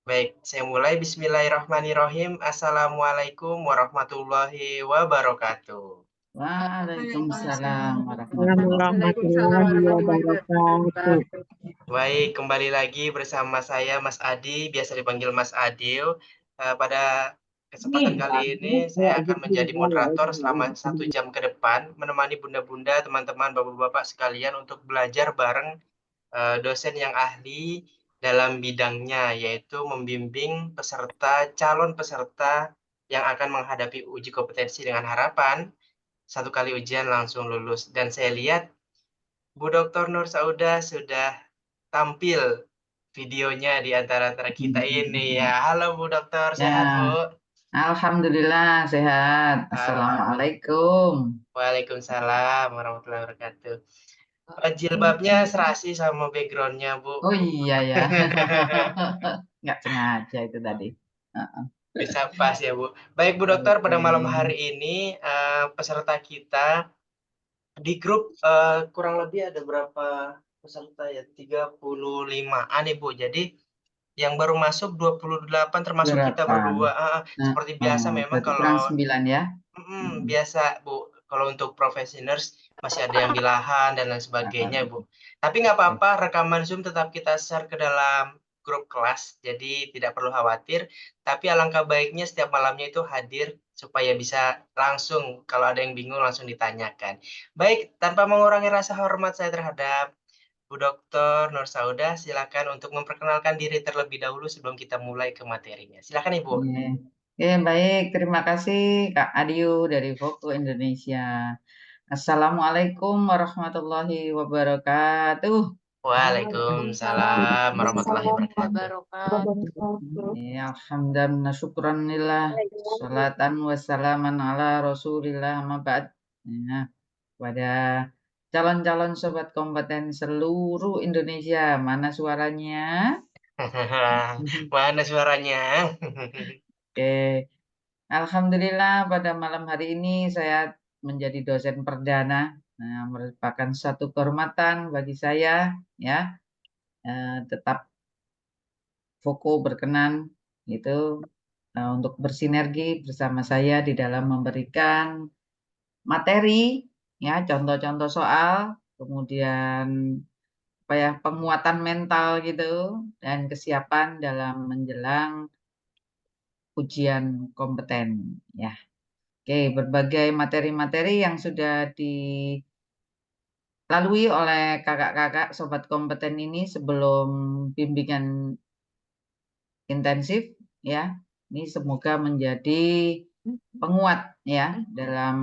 Baik, saya mulai. Bismillahirrahmanirrahim. Assalamualaikum warahmatullahi wabarakatuh. Waalaikumsalam warahmatullahi Waalaikumsalam Warahmatullahi wabarakatuh. wabarakatuh. Baik, kembali lagi bersama saya Mas Adi, biasa dipanggil Mas Adil. Pada kesempatan kali ini saya akan menjadi moderator selama 1 jam ke depan, menemani bunda-bunda, teman-teman, bapak-bapak sekalian untuk belajar bareng dosen yang ahli dalam bidangnya, yaitu membimbing calon peserta yang akan menghadapi uji kompetensi dengan harapan 1 kali ujian langsung lulus. Dan saya lihat Bu Dr. Nur Saudah sudah tampil videonya di antara kita ini ya. Halo Bu Dokter, sehat Bu? Ya, alhamdulillah sehat. Alhamdulillah. Assalamualaikum. Waalaikumsalam warahmatullahi wabarakatuh. Jilbabnya serasi sama backgroundnya Bu. Oh iya ya, nggak sengaja itu tadi. Heeh. Bisa pas ya Bu. Baik Bu Dokter, pada Oke. malam hari ini peserta kita di grup kurang lebih ada berapa peserta ya? 35-an ya Bu. Jadi yang baru masuk 28 termasuk kita Delapan. berdua. Nah, Seperti biasa memang berarti kurang kalau 9 ya. Mm-mm. biasa Bu, kalau untuk profesioners masih ada yang bilahan dan lain sebagainya Heeh. Bu. Tapi nggak apa-apa, rekaman Zoom tetap kita share ke dalam grup kelas, jadi tidak perlu khawatir. Tapi alangkah baiknya setiap malamnya itu hadir supaya bisa langsung kalau ada yang bingung langsung ditanyakan. Baik, tanpa mengurangi rasa hormat saya terhadap Bu Dokter Nur Saudah, silakan untuk memperkenalkan diri terlebih dahulu sebelum kita mulai ke materinya. Silakan Ibu. Oke. Oke, baik. Terima kasih Kak Adiu dari Voku Indonesia. Assalamualaikum warahmatullahi wabarakatuh. Waalaikumsalam warahmatullahi Waalaikumsalam wabarakatuh. wabarakatuh. Ya, alhamdulillah syukranillah. Salatan wassalaman ala rasulillah amma ba'd. Ya, pada calon-calon sobat kompeten seluruh Indonesia. Mana suaranya? Mana suaranya? Oke. Alhamdulillah pada malam hari ini saya menjadi dosen perdana. Nah, merupakan satu kehormatan bagi saya ya. Tetap Foko berkenan itu untuk bersinergi bersama saya di dalam memberikan materi ya, contoh-contoh soal, kemudian apa ya, penguatan mental gitu dan kesiapan dalam menjelang ujian kompeten ya. Oke, berbagai materi-materi yang sudah dilalui oleh kakak-kakak sobat kompeten ini sebelum bimbingan intensif ya. Ini semoga menjadi penguat ya dalam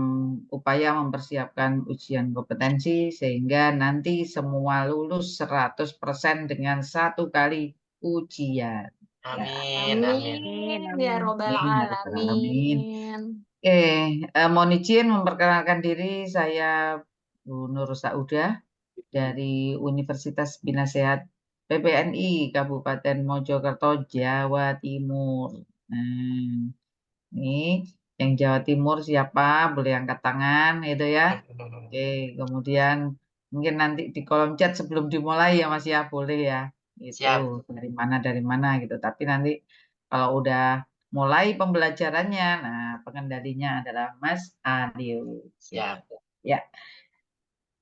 upaya mempersiapkan ujian kompetensi sehingga nanti semua lulus 100% dengan 1 kali ujian. Ya, Amin, amin. Amin ya robbal amin ya rabbal alamin. alamin. Oke, mohon izin memperkenalkan diri, saya Bu Nur Saudah dari Universitas Bina Sehat PPNI Kabupaten Mojokerto, Jawa Timur. Nah, ini yang Jawa Timur siapa? Boleh angkat tangan itu ya. Oke, kemudian mungkin nanti di kolom chat sebelum dimulai ya Mas ya, boleh ya. Itu Siap, dari mana gitu. Tapi nanti kalau udah mulai pembelajarannya, nah pengendalinya adalah Mas Adil. Gitu. siap. Ya,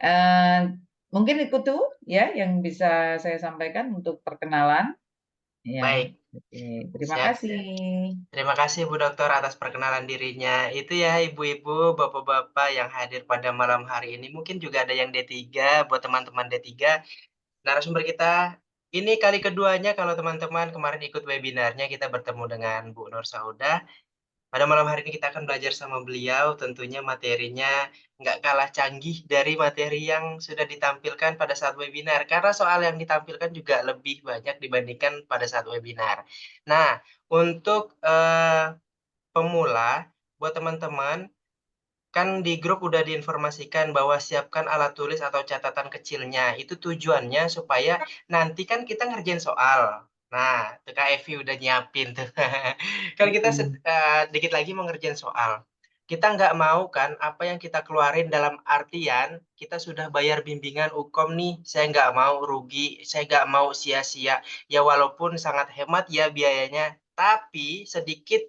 eh, mungkin itu tuh ya yang bisa saya sampaikan untuk perkenalan. Ya, Baik, oke. Terima siap. kasih. Terima kasih Bu Dokter atas perkenalan dirinya. Itu ya ibu-ibu, bapak-bapak yang hadir pada malam hari ini. Mungkin juga ada yang D3, buat teman-teman D3. Narasumber kita ini kali keduanya kalau teman-teman kemarin ikut webinarnya kita bertemu dengan Bu Nur Saudah. Pada malam hari ini kita akan belajar sama beliau, tentunya materinya nggak kalah canggih dari materi yang sudah ditampilkan pada saat webinar, karena soal yang ditampilkan juga lebih banyak dibandingkan pada saat webinar. Nah, untuk pemula, buat teman-teman, kan di grup udah diinformasikan bahwa siapkan alat tulis atau catatan kecilnya. Itu tujuannya supaya nanti kan kita ngerjain soal. Nah, tuh Kak Evi udah nyiapin tuh. Kan kita Hmm. dikit lagi mau ngerjain soal. kita nggak mau kan apa yang kita keluarin dalam artian kita sudah bayar bimbingan Ukom nih, saya nggak mau rugi, saya nggak mau sia-sia. Ya walaupun sangat hemat ya biayanya, tapi sedikit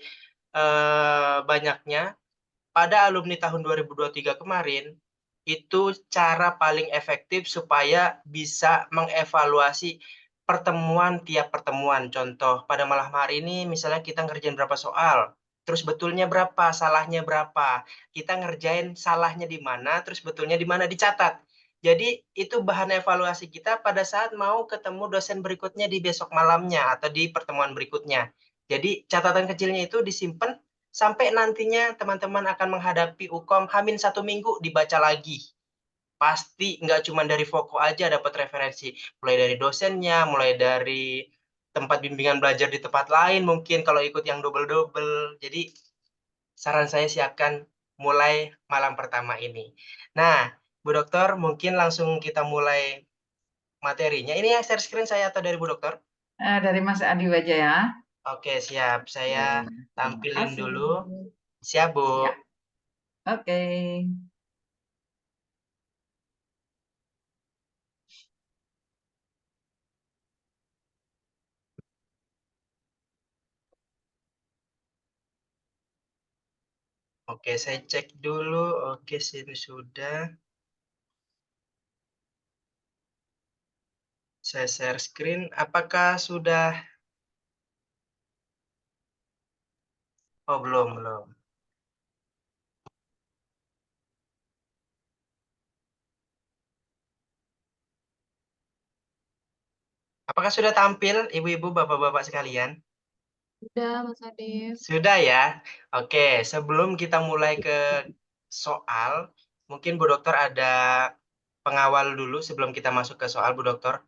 banyaknya pada alumni tahun 2023 kemarin, itu cara paling efektif supaya bisa mengevaluasi pertemuan tiap pertemuan. Contoh, pada malam hari ini misalnya kita ngerjain berapa soal, terus betulnya berapa, salahnya berapa. Kita ngerjain salahnya di mana, terus betulnya di mana dicatat. Jadi itu bahan evaluasi kita pada saat mau ketemu dosen berikutnya di besok malamnya atau di pertemuan berikutnya. Jadi catatan kecilnya itu disimpan sampai nantinya teman-teman akan menghadapi Ukom Hamin 1 minggu dibaca lagi. Pasti nggak cuma dari Voko aja dapat referensi. Mulai dari dosennya, mulai dari tempat bimbingan belajar di tempat lain mungkin kalau ikut yang double-double. Jadi saran saya siapkan mulai malam pertama ini. Nah, Bu Dokter, mungkin langsung kita mulai materinya. Ini yang share screen saya atau dari Bu Dokter? Dari Mas Adi aja ya. Oke, siap. Saya Terima tampilin kasih. dulu. Siap, Bu. Ya, oke. Oke, saya cek dulu. Oke, sini sudah. Saya share screen. Apakah sudah? Oh, belum. Apakah sudah tampil, ibu-ibu, bapak-bapak sekalian? Udah, Mas Adif. Sudah ya? Oke, sebelum kita mulai ke soal, mungkin Bu Dokter ada pengawal dulu sebelum kita masuk ke soal, Bu Dokter.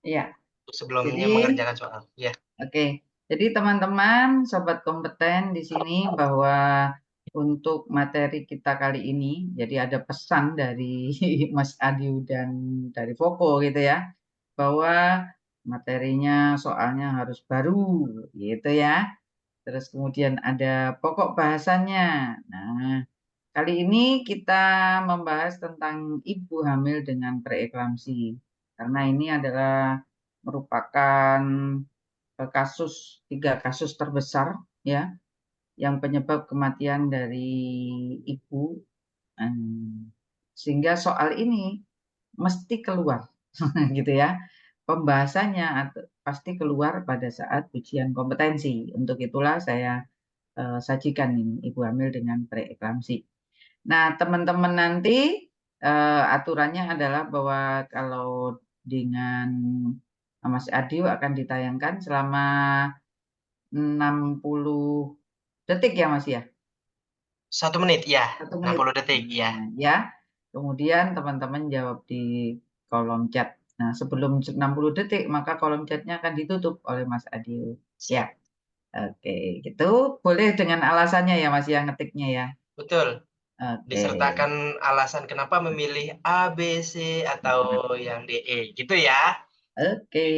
Iya, Sebelumnya jadi mengerjakan soal. Ya, oke. Jadi teman-teman, sobat kompeten di sini bahwa untuk materi kita kali ini, jadi ada pesan dari Mas Adiu dan dari Foko gitu ya, bahwa materinya soalnya harus baru gitu ya. Terus kemudian ada pokok bahasannya. Nah, kali ini kita membahas tentang ibu hamil dengan preeklamsi. Karena ini adalah merupakan tiga kasus terbesar ya yang penyebab kematian dari ibu. Sehingga soal ini mesti keluar gitu ya. Pembahasannya pasti keluar pada saat ujian kompetensi. Untuk itulah saya sajikan ini ibu hamil dengan preeklamsi. Nah, teman-teman nanti aturannya adalah bahwa kalau dengan Mas Adiu akan ditayangkan selama 60 detik ya Mas ya? 1 menit, ya. 1 menit. 60 detik, ya. Nah, ya. Kemudian teman-teman jawab di kolom chat. Nah, sebelum 60 detik maka kolom chatnya akan ditutup oleh Mas Adiu. Ya, Siap. oke. Gitu. Boleh dengan alasannya ya Mas yang ngetiknya ya. Betul. Oke. Disertakan alasan kenapa memilih A, B, C, atau yang D, E. Gitu ya. Oke.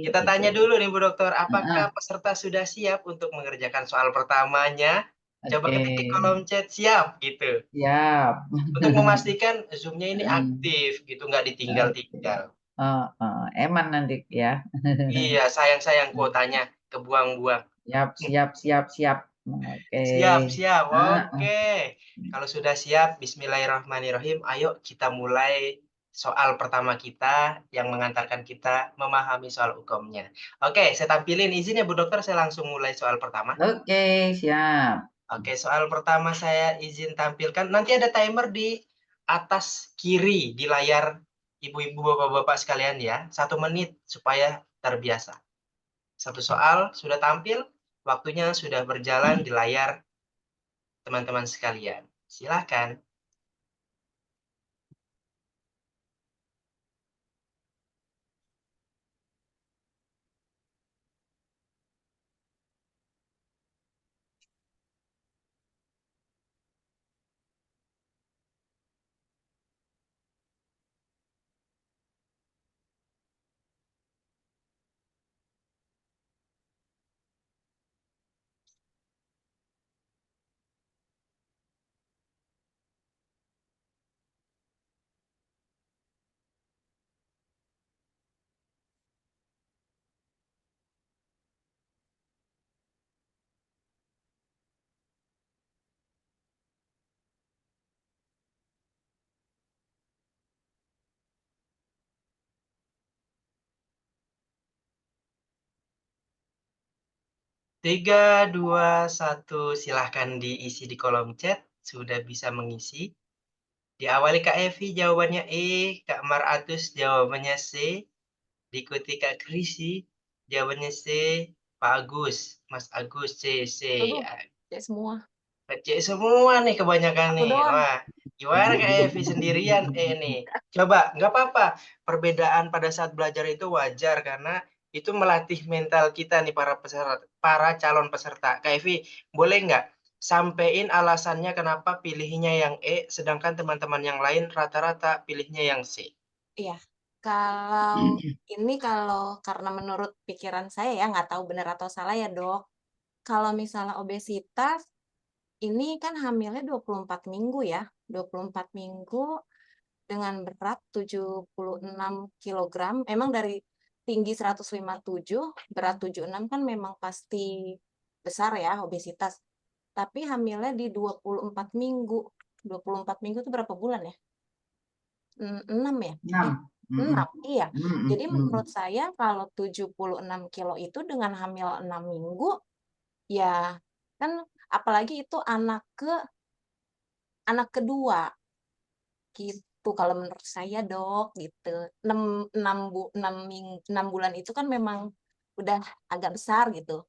Kita Gitu. tanya dulu nih Bu Dokter, apakah Heeh, peserta sudah siap untuk mengerjakan soal pertamanya? Coba oke. ketik di kolom chat, siap gitu. Siap. Untuk memastikan Zoom-nya ini Heeh, aktif gitu, nggak oke. ditinggal-tinggal. Eman nanti ya. Iya, sayang-sayang kuotanya kebuang-buang. Siap, siap, siap, siap. Oke. Siap. Heeh. Oke. Kalau sudah siap, bismillahirrahmanirrahim. Ayo kita mulai soal pertama kita yang mengantarkan kita memahami soal hukumnya. Oke, saya tampilin izinnya Bu Dokter, saya langsung mulai soal pertama. Oke, siap. Oke, soal pertama saya izin tampilkan. Nanti ada timer di atas kiri di layar ibu-ibu, bapak-bapak sekalian ya. 1 menit supaya terbiasa. Satu soal sudah tampil, waktunya sudah berjalan di layar teman-teman sekalian. Silakan. 3, 2, 1, silahkan diisi di kolom chat. Sudah bisa mengisi. Diawali Kak Evi jawabannya E, Kak Maratus jawabannya C, diikuti Kak Krisi jawabannya C, Pak Agus, Mas Agus C. Aduh, cek semua. C semua nih kebanyakan Aku nih. doang. Wah, gimana Kak Evi sendirian nih? Coba, nggak apa-apa. Perbedaan pada saat belajar itu wajar karena itu melatih mental kita nih para calon peserta. Kak Evi, boleh nggak sampein alasannya kenapa pilihnya yang E, sedangkan teman-teman yang lain rata-rata pilihnya yang C? Iya. Kalau ini karena menurut pikiran saya ya, nggak tahu benar atau salah ya, Dok. Kalau misalnya obesitas, ini kan hamilnya 24 minggu ya. 24 minggu dengan berat 76 kilogram. Emang dari tinggi 157, berat 76 kan memang pasti besar ya obesitas. Tapi hamilnya di 24 minggu. 24 minggu itu berapa bulan ya? 6 ya? 6, iya. Jadi menurut saya kalau 76 kilo itu dengan hamil 6 minggu, ya kan apalagi itu anak kedua, gitu kalau menurut saya, Dok, gitu. 6 bulan itu kan memang udah agak besar gitu.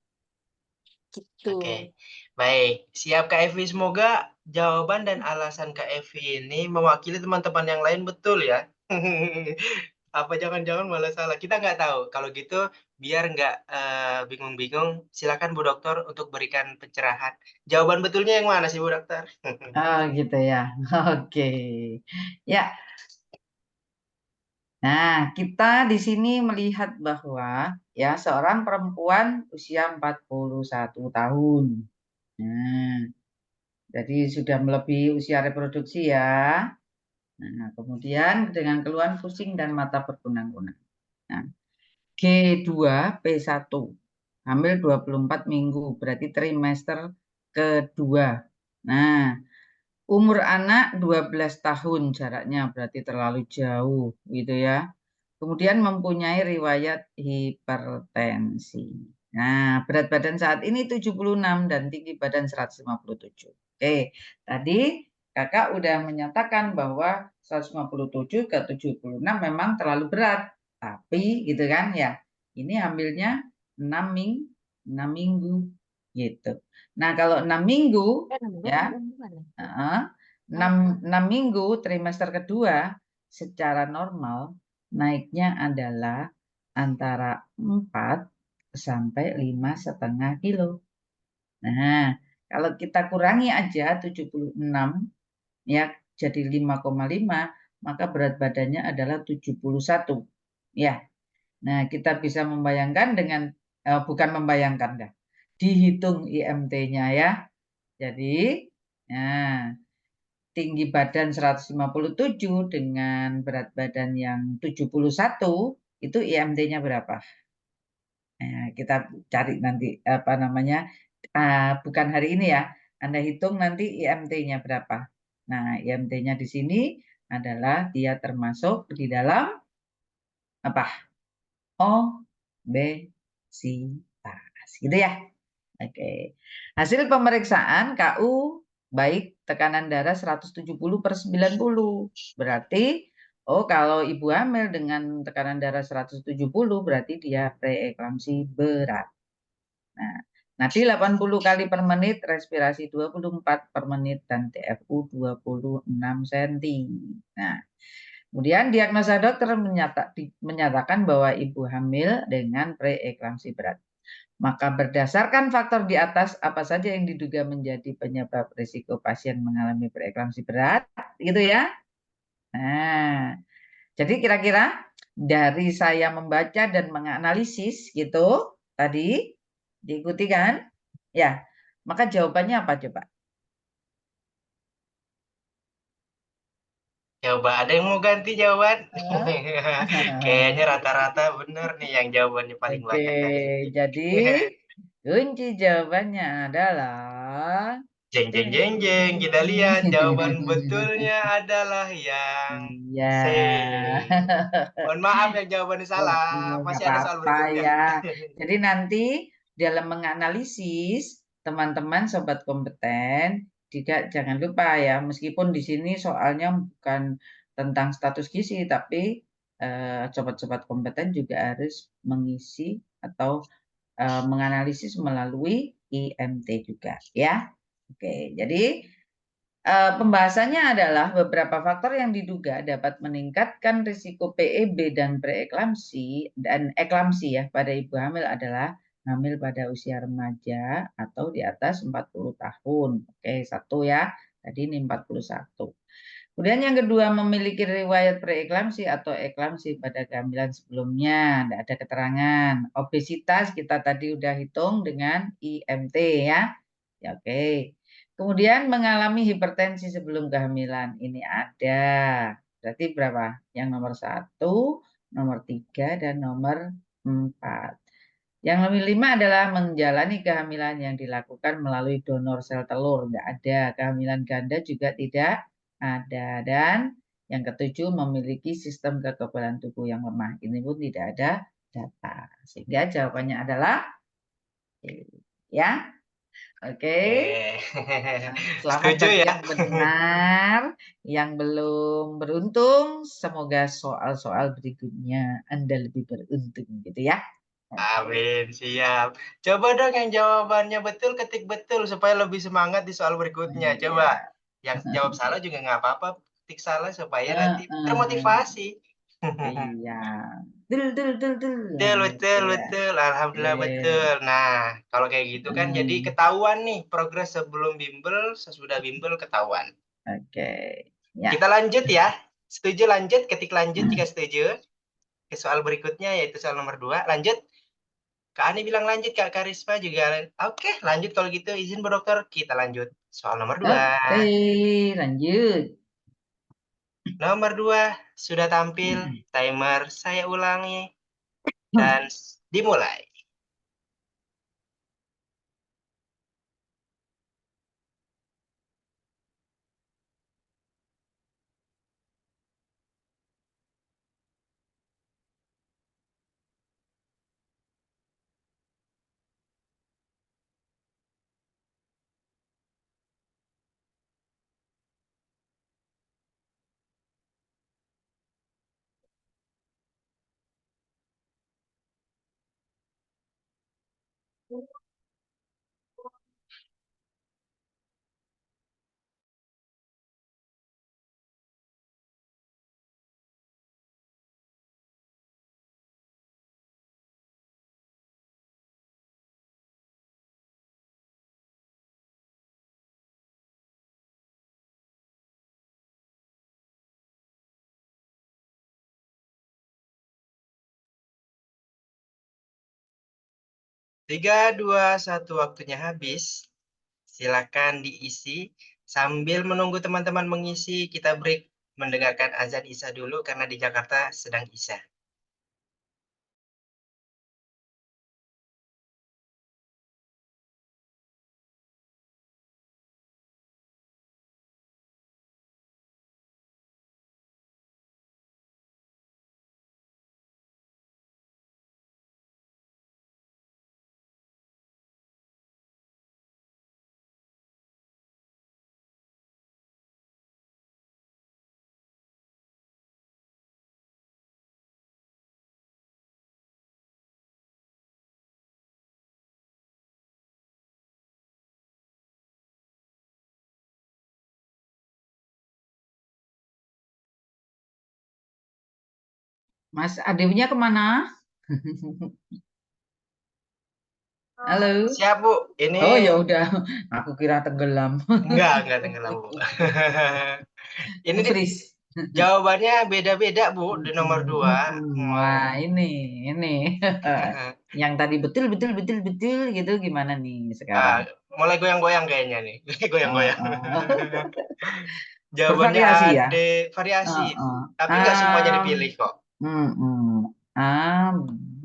Gitu. Oke, baik. Siap Kak Evi, semoga jawaban dan alasan Kak Evi ini mewakili teman-teman yang lain betul ya. Apa jangan-jangan malah salah? Kita nggak tahu. Kalau gitu biar nggak bingung-bingung, silakan Bu Dokter untuk berikan pencerahan. Jawaban betulnya yang mana sih Bu Dokter? Oh gitu ya. Oke. Ya. Nah, kita di sini melihat bahwa ya seorang perempuan usia 41 tahun. Nah, jadi sudah melebihi usia reproduksi ya. Nah, kemudian dengan keluhan pusing dan mata berkunang-kunang. Nah, G2P1, hamil 24 minggu, berarti trimester kedua. Nah, umur anak 12 tahun jaraknya, berarti terlalu jauh gitu ya. Kemudian mempunyai riwayat hipertensi. Nah, berat badan saat ini 76 dan tinggi badan 157. Oke, tadi Kakak udah menyatakan bahwa 157 ke 76 memang terlalu berat. Tapi gitu kan ya, ini hamilnya 6 minggu gitu. Nah, kalau 6 minggu ya, 6 minggu trimester kedua secara normal naiknya adalah antara 4 sampai 5,5 kilo. Nah, kalau kita kurangi aja 76 ya jadi 5,5, maka berat badannya adalah 71. Ya. Nah, kita bisa membayangkan dengan bukan membayangkan dah. Dihitung IMT-nya ya. Jadi, nah, tinggi badan 157 dengan berat badan yang 71 itu IMT-nya berapa? Nah, kita cari nanti apa namanya, bukan hari ini ya, Anda hitung nanti IMT-nya berapa. Nah, IMT-nya di sini adalah dia termasuk di dalam apa? Obesitas, gitu ya. Oke. Hasil pemeriksaan KU baik tekanan darah 170/90. Berarti kalau ibu hamil dengan tekanan darah 170 berarti dia preeklamsi berat. Nah, nadi 80 kali per menit, respirasi 24 per menit dan TFU 26 cm. Nah, kemudian diagnosa dokter menyatakan bahwa ibu hamil dengan preeklamsi berat. Maka berdasarkan faktor di atas, apa saja yang diduga menjadi penyebab risiko pasien mengalami preeklamsi berat, gitu ya. Nah, jadi kira-kira dari saya membaca dan menganalisis gitu, tadi diikuti kan? Ya, maka jawabannya apa coba? Coba ada yang mau ganti jawaban? Kayaknya rata-rata bener nih yang jawabannya paling Oke, banyak hari ini. jadi kunci jawabannya adalah Jeng jeng jeng jeng, kita lihat jawaban betulnya adalah yang ya. C. Mohon maaf yang jawabannya salah, Nggak masih ada soal apa-apa berikutnya. ya. Jadi nanti dalam menganalisis, teman-teman sobat kompeten, juga jangan lupa ya, meskipun di sini soalnya bukan tentang status gizi, tapi sobat-sobat kompeten juga harus mengisi atau menganalisis melalui IMT juga ya. Oke, jadi pembahasannya adalah beberapa faktor yang diduga dapat meningkatkan risiko PEB dan preeklamsi dan eklamsi ya pada ibu hamil adalah hamil pada usia remaja atau di atas 40 tahun. Oke, satu ya. Tadi ini 41. Kemudian yang kedua, memiliki riwayat preeklamsi atau eklamsi pada kehamilan sebelumnya. Tidak ada keterangan. Obesitas kita tadi udah hitung dengan IMT ya. Ya, oke. Kemudian mengalami hipertensi sebelum kehamilan. Ini ada. Berarti berapa? Yang nomor 1, nomor 3, dan nomor 4. Yang nomor 5 adalah menjalani kehamilan yang dilakukan melalui donor sel telur. Tidak ada. Kehamilan ganda juga tidak ada. Dan yang ketujuh, memiliki sistem kekebalan tubuh yang lemah. Ini pun tidak ada data. Sehingga jawabannya adalah ya. Oke. Selamat Setuju bagi ya. yang benar. Yang belum beruntung, semoga soal-soal berikutnya Anda lebih beruntung gitu ya. Amin, siap. Coba dong yang jawabannya betul, ketik betul supaya lebih semangat di soal berikutnya. Coba. Yang jawab salah juga nggak apa-apa, ketik salah supaya nanti termotivasi. Iya. Betul. Betul, betul, betul. Alhamdulillah betul. Nah, kalau kayak gitu kan jadi ketahuan nih progres sebelum bimbel, sesudah bimbel ketahuan. Oke. Ya. Kita lanjut ya. Setuju lanjut, ketik lanjut jika setuju. Ke soal berikutnya yaitu soal nomor 2. Lanjut. Kak Ani bilang lanjut, Kak Karisma juga. Oke, lanjut kalau gitu. Izin Bu Dokter, kita lanjut. Soal nomor 2. Oke, lanjut. Nomor 2 sudah tampil. Timer saya ulangi. Dan dimulai. Tiga, 2, 1 waktunya habis. Silakan diisi. Sambil menunggu teman-teman mengisi, kita break mendengarkan azan Isya dulu karena di Jakarta sedang Isya. Mas Ademnya kemana? Halo. Siap, Bu. Ini Oh ya udah, aku kira tenggelam. enggak tenggelam, Bu. Ini Freeze. jawabannya beda-beda, Bu, di nomor 2. Wah, ini. Yang tadi betul gitu gimana nih sekarang? Mulai goyang-goyang kayaknya nih. Goyang-goyang. Jawabannya Bervariasi ya? ada variasi, Heeh. tapi nggak semuanya dipilih kok. A, B,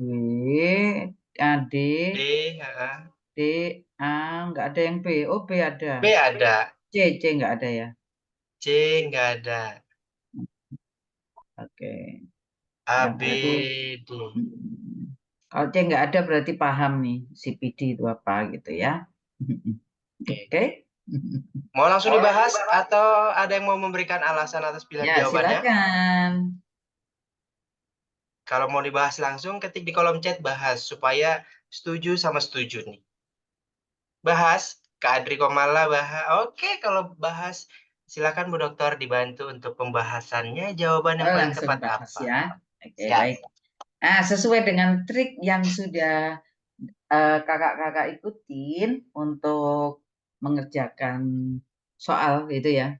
A, D, D, D, A, nggak ada yang B. Oh, B ada. B ada, C nggak ada ya? C nggak ada, Oke. A, Yang B, baru. D. Kalau C nggak ada berarti paham nih CPD itu apa gitu ya. Oke. Mau langsung dibahas atau ada yang mau memberikan alasan atas pilihan Ya, jawabannya? silakan. Kalau mau dibahas langsung, ketik di kolom chat bahas supaya setuju sama setuju nih. Bahas, Kak Adri Komala bahas. Oke, kalau bahas silakan Bu Dokter dibantu untuk pembahasannya. Jawaban yang paling Langsung tepat bahas apa? ya. Oke, Siap. baik. Nah, sesuai dengan trik yang sudah kakak-kakak ikutin untuk mengerjakan soal gitu ya,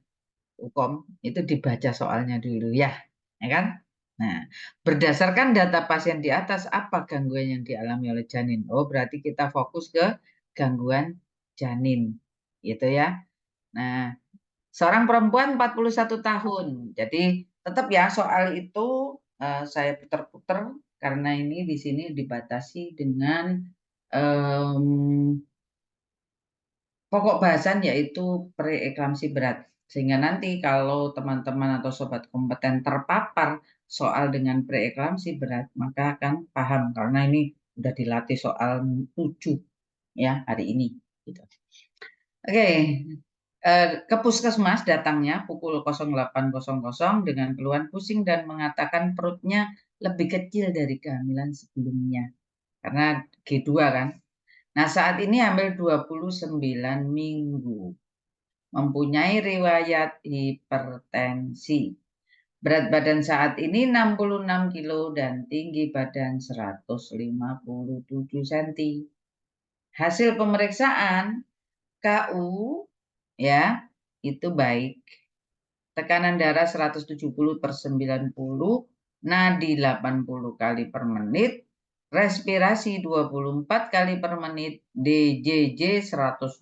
hukum itu dibaca soalnya dulu ya kan? Nah, berdasarkan data pasien di atas, apa gangguan yang dialami oleh janin? Oh, berarti kita fokus ke gangguan janin, gitu ya. Nah, seorang perempuan 41 tahun. Jadi tetap ya soal itu saya putar-putar karena ini di sini dibatasi dengan pokok bahasan yaitu preeklamsi berat. Sehingga nanti kalau teman-teman atau sobat kompeten terpapar soal dengan preeklamsi berat, maka akan paham karena ini sudah dilatih soal 7 ya hari ini. Gitu. Oke, ke puskesmas datangnya pukul 08.00 dengan keluhan pusing dan mengatakan perutnya lebih kecil dari kehamilan sebelumnya. Karena G2 kan. Nah, saat ini hamil 29 minggu. Mempunyai riwayat hipertensi. Berat badan saat ini 66 kilo dan tinggi badan 157 cm. Hasil pemeriksaan KU ya, itu baik. Tekanan darah 170/90, nadi 80 kali per menit, respirasi 24 kali per menit, DJJ 122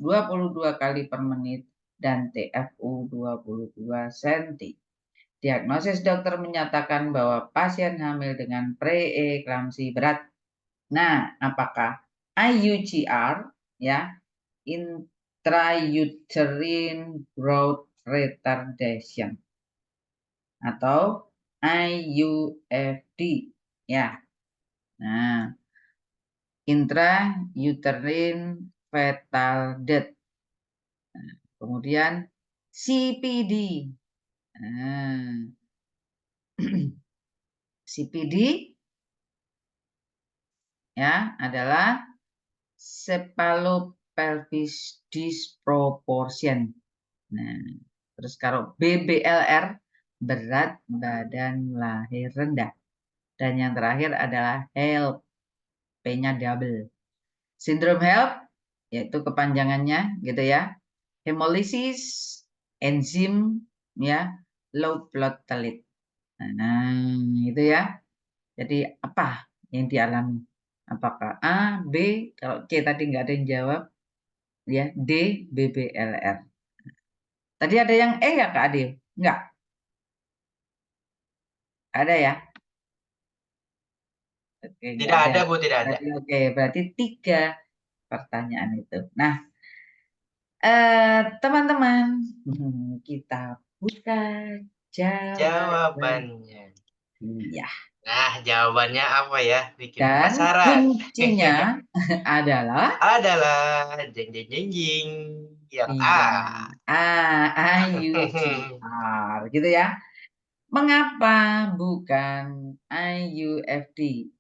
kali per menit, dan TFU 22 cm. Diagnosis dokter menyatakan bahwa pasien hamil dengan preeklamsi berat. Nah, apakah IUGR ya, intrauterine growth retardation atau IUFD ya. Nah, intrauterine fetal death. Nah, kemudian CPD. Nah, CPD ya adalah cephalopelvis disproportion. Nah, terus kalau BBLR berat badan lahir rendah. Dan yang terakhir adalah HELP, P-nya double. Sindrom HELP yaitu kepanjangannya gitu ya. Hemolysis enzim ya, low platelet. Nah, itu ya. Jadi apa yang dialami? Apakah A, B, kalau C tadi nggak ada yang jawab, ya D, BBLR. Tadi ada yang E ya Kak Adil? Enggak? Ada ya? Oke, enggak Tidak ada. ada, Bu, tidak ada. Berarti, oke, berarti 3 pertanyaan itu. Nah, teman-teman, kita buka jawaban. Jawabannya. Iya. Nah, jawabannya apa ya? Bikin Dan penasaran. kuncinya adalah Jeng jeng jeng jeng. Yang A. iya, IUGR gitu ya. Mengapa bukan IUFD?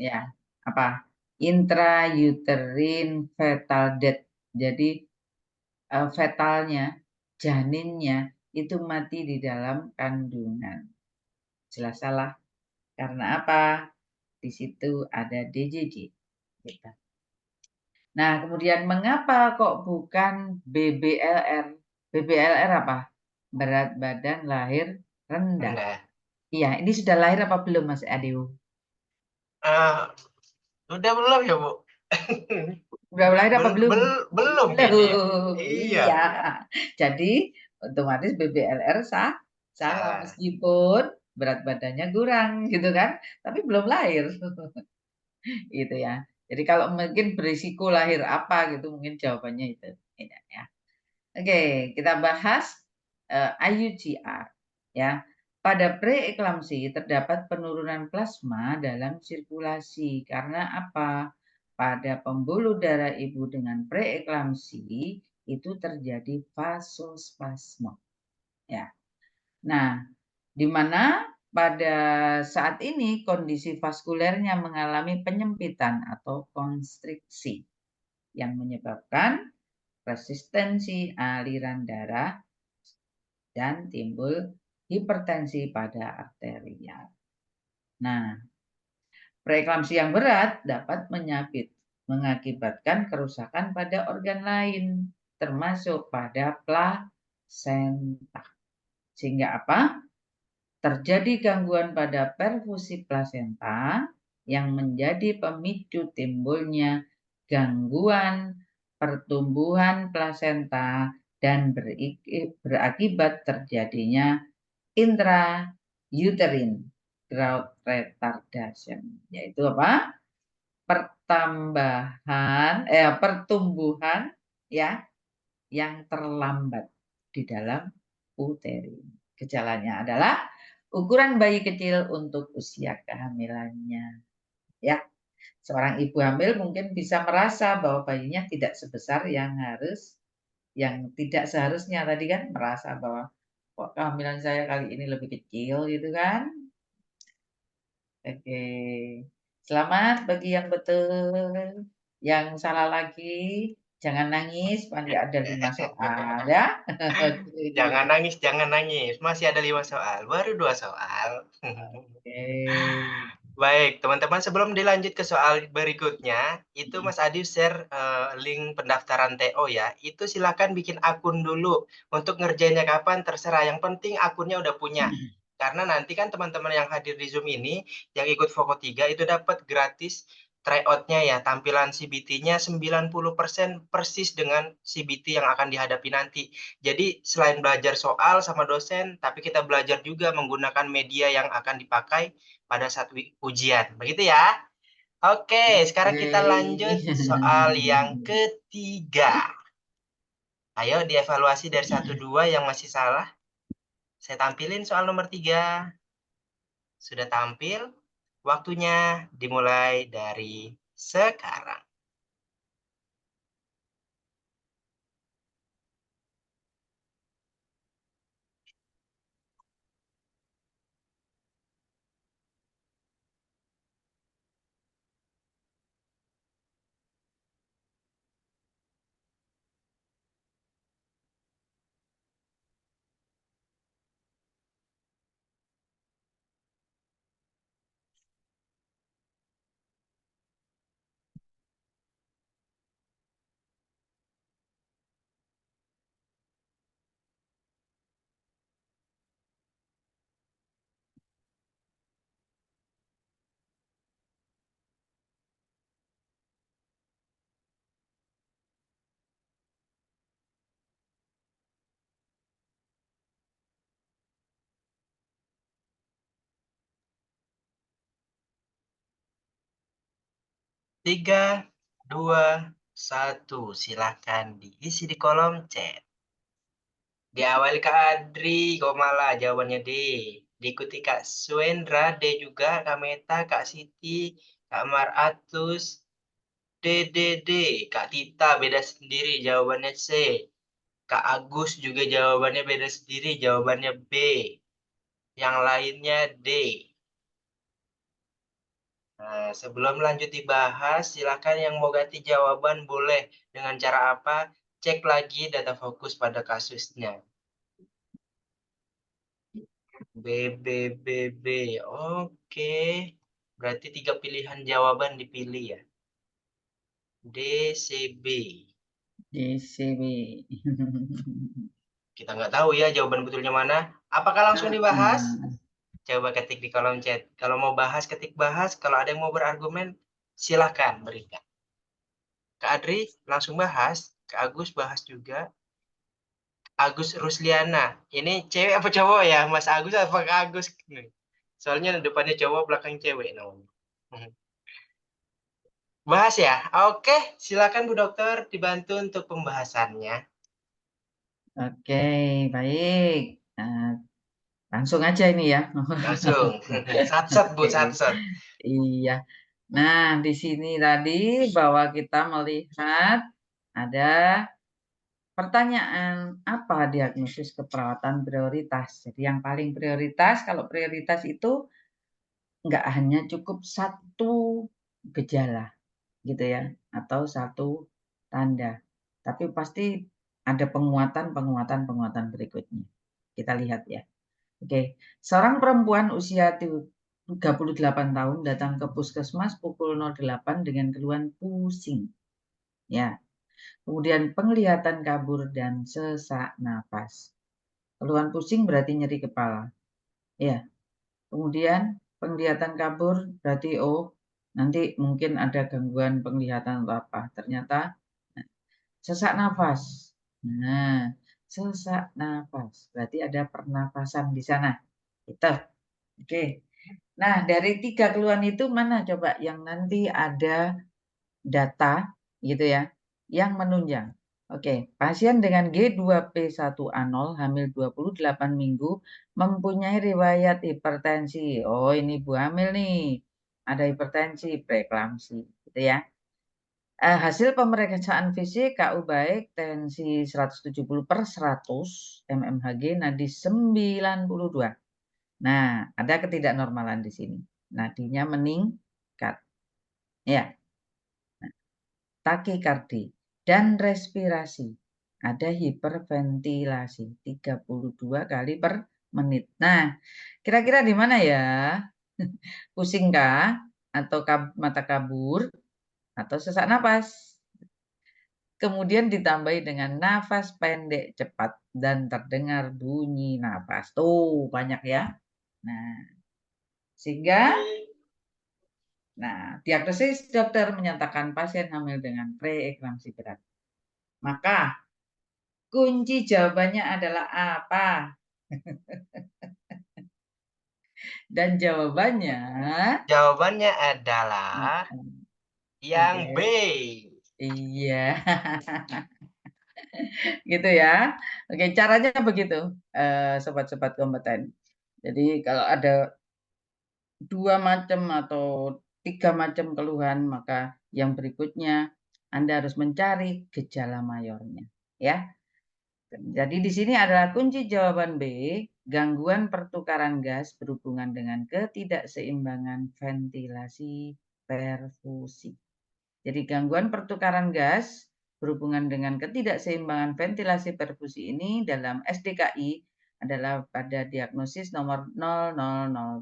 Ya, apa? Intrauterine fetal death. Jadi fetalnya, janinnya itu mati di dalam kandungan. Jelas salah. Karena apa? Di situ ada DJJ. Gitu. Nah, kemudian mengapa kok bukan BBLR? BBLR apa? Berat badan lahir rendah. Enggak. Iya, ini sudah lahir apa belum Mas Adio? Udah belum ya, Bu? Udah lahir apa belum? Belum kayaknya ya. Belum. Iya. Iya. Jadi otomatis BBLR salah Salah. meskipun berat badannya kurang gitu kan, tapi belum lahir. Gitu ya. Jadi kalau mungkin berisiko lahir apa gitu mungkin jawabannya itu. Tidak ya. Oke, kita bahas IUGR ya. pada preeklamsi terdapat penurunan plasma dalam sirkulasi. Karena apa? Pada pembuluh darah ibu dengan preeklamsi itu terjadi vasospasme. Ya. Nah, di mana pada saat ini kondisi vaskulernya mengalami penyempitan atau konstriksi yang menyebabkan resistensi aliran darah dan timbul hipertensi pada arterial. Nah, preeklamsi yang berat dapat mengakibatkan kerusakan pada organ lain, termasuk pada plasenta. Sehingga apa? Terjadi gangguan pada perfusi plasenta yang menjadi pemicu timbulnya gangguan pertumbuhan plasenta dan berakibat terjadinya intrauterine growth retardation, yaitu apa? Pertumbuhan ya yang terlambat di dalam uterin. Gejalanya adalah ukuran bayi kecil untuk usia kehamilannya. Ya, seorang ibu hamil mungkin bisa merasa bahwa bayinya tidak sebesar yang tidak seharusnya, tadi kan merasa bahwa kok kehamilan saya kali ini lebih kecil gitu kan. Oke, selamat bagi yang betul. Yang salah lagi, jangan nangis, masih ada 5 soal ya. Jangan nangis, jangan nangis. Masih ada 5 soal, baru 2 soal. Oke. Baik, teman-teman, sebelum dilanjut ke soal berikutnya, itu Mas Adi share link pendaftaran TO ya. Itu silakan bikin akun dulu. Untuk ngerjainnya kapan terserah. Yang penting akunnya udah punya. Karena nanti kan teman-teman yang hadir di Zoom ini, yang ikut Voko 3 itu dapat gratis tryout-nya ya. Tampilan CBT-nya 90% persis dengan CBT yang akan dihadapi nanti. Jadi selain belajar soal sama dosen, tapi kita belajar juga menggunakan media yang akan dipakai pada saat ujian. Begitu ya? Oke, sekarang kita lanjut soal yang ketiga. Ayo dievaluasi dari 1-2 yang masih salah. Saya tampilin soal nomor 3. Sudah tampil? Waktunya dimulai dari sekarang. Tiga, 2, 1. Silakan diisi di kolom chat. Diawali Kak Adri, kok malah jawabannya D. Diikuti Kak Suendra, D juga, Kak Meta, Kak Siti, Kak Maratus, D. Kak Tita beda sendiri, jawabannya C. Kak Agus juga jawabannya beda sendiri, jawabannya B. Yang lainnya D. Nah, sebelum lanjut dibahas, silakan yang mau ganti jawaban boleh. Dengan cara apa? Cek lagi data fokus pada kasusnya. B. Oke. Berarti 3 pilihan jawaban dipilih ya. DCB. DCB. Kita nggak tahu ya jawaban betulnya mana. Apakah langsung dibahas? Coba ketik di kolom chat. Kalau mau bahas, ketik bahas. Kalau ada yang mau berargumen, silahkan berikan. Kak Adri langsung bahas. Kak Agus bahas juga. Agus Rusliana. Ini cewek apa cowok ya? Mas Agus apa Kak Agus? Soalnya depannya cowok, belakang cewek namanya. Bahas ya? Oke, silakan Bu Dokter dibantu untuk pembahasannya. Oke, baik. Nah, Langsung aja ini ya. Langsung. Sat-sat, Bu, Oke. sat-sat. Iya. Nah, di sini tadi bahwa kita melihat ada pertanyaan apa diagnosis keperawatan prioritas. Jadi yang paling prioritas, kalau prioritas itu nggak hanya cukup satu gejala gitu ya, atau satu tanda. Tapi pasti ada penguatan berikutnya. Kita lihat ya. Oke, seorang perempuan usia 38 tahun datang ke puskesmas pukul 08 dengan keluhan pusing. Ya, kemudian penglihatan kabur dan sesak napas. Keluhan pusing berarti nyeri kepala. Ya, kemudian penglihatan kabur berarti nanti mungkin ada gangguan penglihatan atau apa. Ternyata sesak nafas. Nah, sesak nafas berarti ada pernapasan di sana. Itu. Oke. Nah, dari 3 keluhan itu mana coba yang nanti ada data gitu ya, yang menunjang. Oke, pasien dengan G2P1A0 hamil 28 minggu mempunyai riwayat hipertensi. Oh, ini ibu hamil nih. Ada hipertensi, preeklamsi gitu ya. Hasil pemeriksaan fisik KU baik, tensi 170/100 mmHg, nadi 92. Nah, ada ketidaknormalan di sini. Nadinya meningkat. Ya, takikardi dan respirasi. Ada hiperventilasi 32 kali per menit. Nah, kira-kira di mana ya? Pusingkah? Atau mata kabur? Atau sesak napas? Kemudian ditambahi dengan nafas pendek cepat dan terdengar bunyi nafas. Tuh, banyak ya. Nah, sehingga diagnosis dokter menyatakan pasien hamil dengan preeklamsi berat. Maka kunci jawabannya adalah apa? Dan jawabannya Jawabannya adalah yang B. oke. Iya, gitu ya. Oke, caranya begitu, sobat-sobat kompeten. Jadi kalau ada 2 macam atau 3 macam keluhan, maka yang berikutnya Anda harus mencari gejala mayornya, ya. Jadi di sini adalah kunci jawaban B, gangguan pertukaran gas berhubungan dengan ketidakseimbangan ventilasi perfusi. Jadi gangguan pertukaran gas berhubungan dengan ketidakseimbangan ventilasi perfusi ini dalam SDKI adalah pada diagnosis nomor 0003.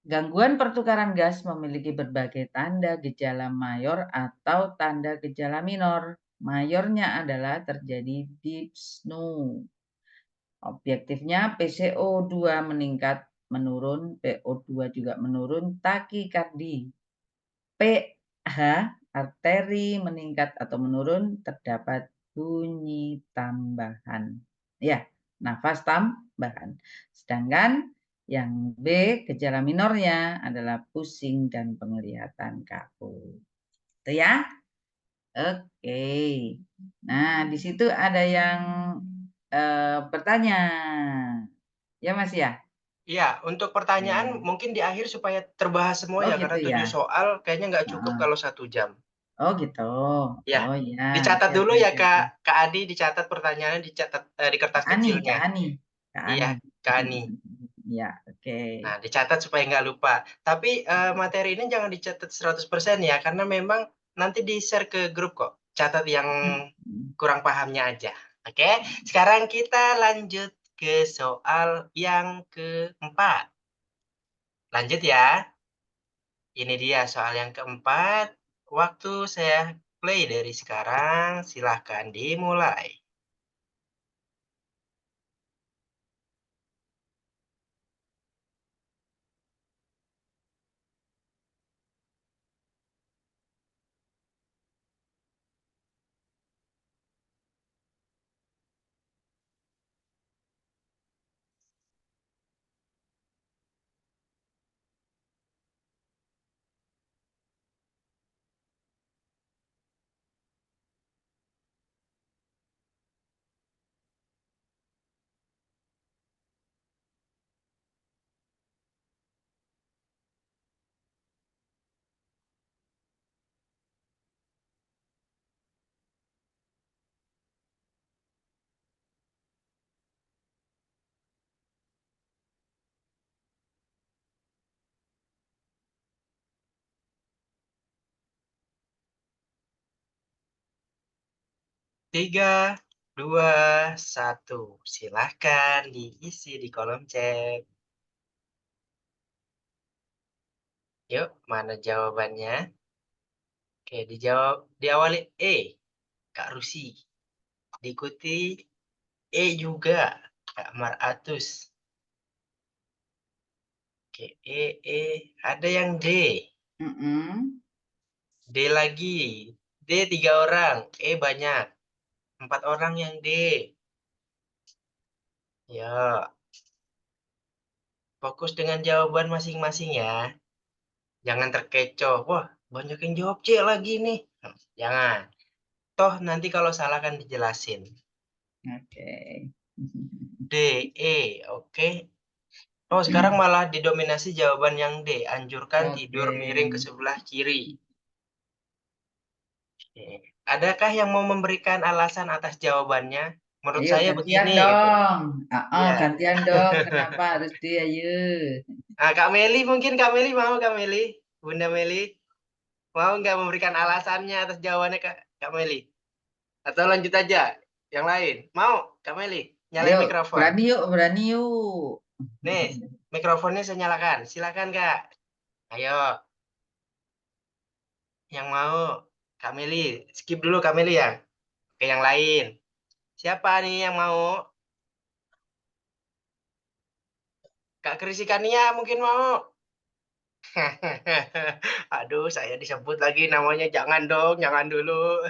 Gangguan pertukaran gas memiliki berbagai tanda gejala mayor atau tanda gejala minor. Mayornya adalah terjadi dyspnea. Objektifnya PCO2 meningkat, menurun, PO2 juga menurun, takikardi. pH arteri meningkat atau menurun, terdapat bunyi tambahan. Ya, nafas tambahan. Sedangkan yang B, gejala minornya adalah pusing dan penglihatan kabur. Itu ya. Oke. Nah, di situ ada yang bertanya. Ya, Mas ya? Iya, untuk pertanyaan Oke. mungkin di akhir supaya terbahas semua Oh, ya, gitu karena 7 ya. soal kayaknya nggak cukup Heeh. kalau 1 jam. Oh, gitu. Ya, Oh, iya. dicatat Oke, dulu oke, ya oke, oke. Kak Adi, dicatat pertanyaannya, dicatat di kertas Kak kecilnya. Ani, Kak Iya, Ani. Kak Ani. Iya, oke. Nah, dicatat supaya nggak lupa. Tapi materi ini jangan dicatat 100% ya, karena memang nanti di-share ke grup kok. Catat yang kurang pahamnya aja. Oke, sekarang kita lanjut ke soal yang keempat. Lanjut ya. Ini dia soal yang keempat. Waktu saya play dari sekarang, silahkan dimulai. 3, 2, 1. Silahkan diisi di kolom chat. Yuk, mana jawabannya? Oke, diawali E, Kak Rusi. Diikuti E juga, Kak Maratus. Oke, E. Ada yang D. D lagi. D 3 orang, E banyak. 4 orang yang D. Ya, fokus dengan jawaban masing-masing ya. Jangan terkecoh. Wah, banyak yang jawab C lagi nih. Jangan. Toh nanti kalau salah kan dijelasin. Oke. D, E, oke. Oh, sekarang malah didominasi jawaban yang D. Anjurkan tidur miring ke sebelah kiri. Oke. Adakah yang mau memberikan alasan atas jawabannya? Menurut Ayo saya gantian begini. dong. Ya. Gantian dong. Kenapa harus dia, ayo. Nah, Kak Meli mungkin Kak Meli mau, Kak Meli? Bunda Meli mau nggak memberikan alasannya atas jawabannya Kak Meli? Atau lanjut aja yang lain? Mau Kak Meli? Nyalain Ayo, mikrofon. berani yuk. Nih, mikrofonnya saya nyalakan. Silakan Kak. Ayo. Yang mau Kak Meli, skip dulu Kak Meli ya. Oke, yang lain. Siapa nih yang mau? Kak Krisikania mungkin mau. Aduh, saya disebut lagi namanya. Jangan dong, jangan dulu.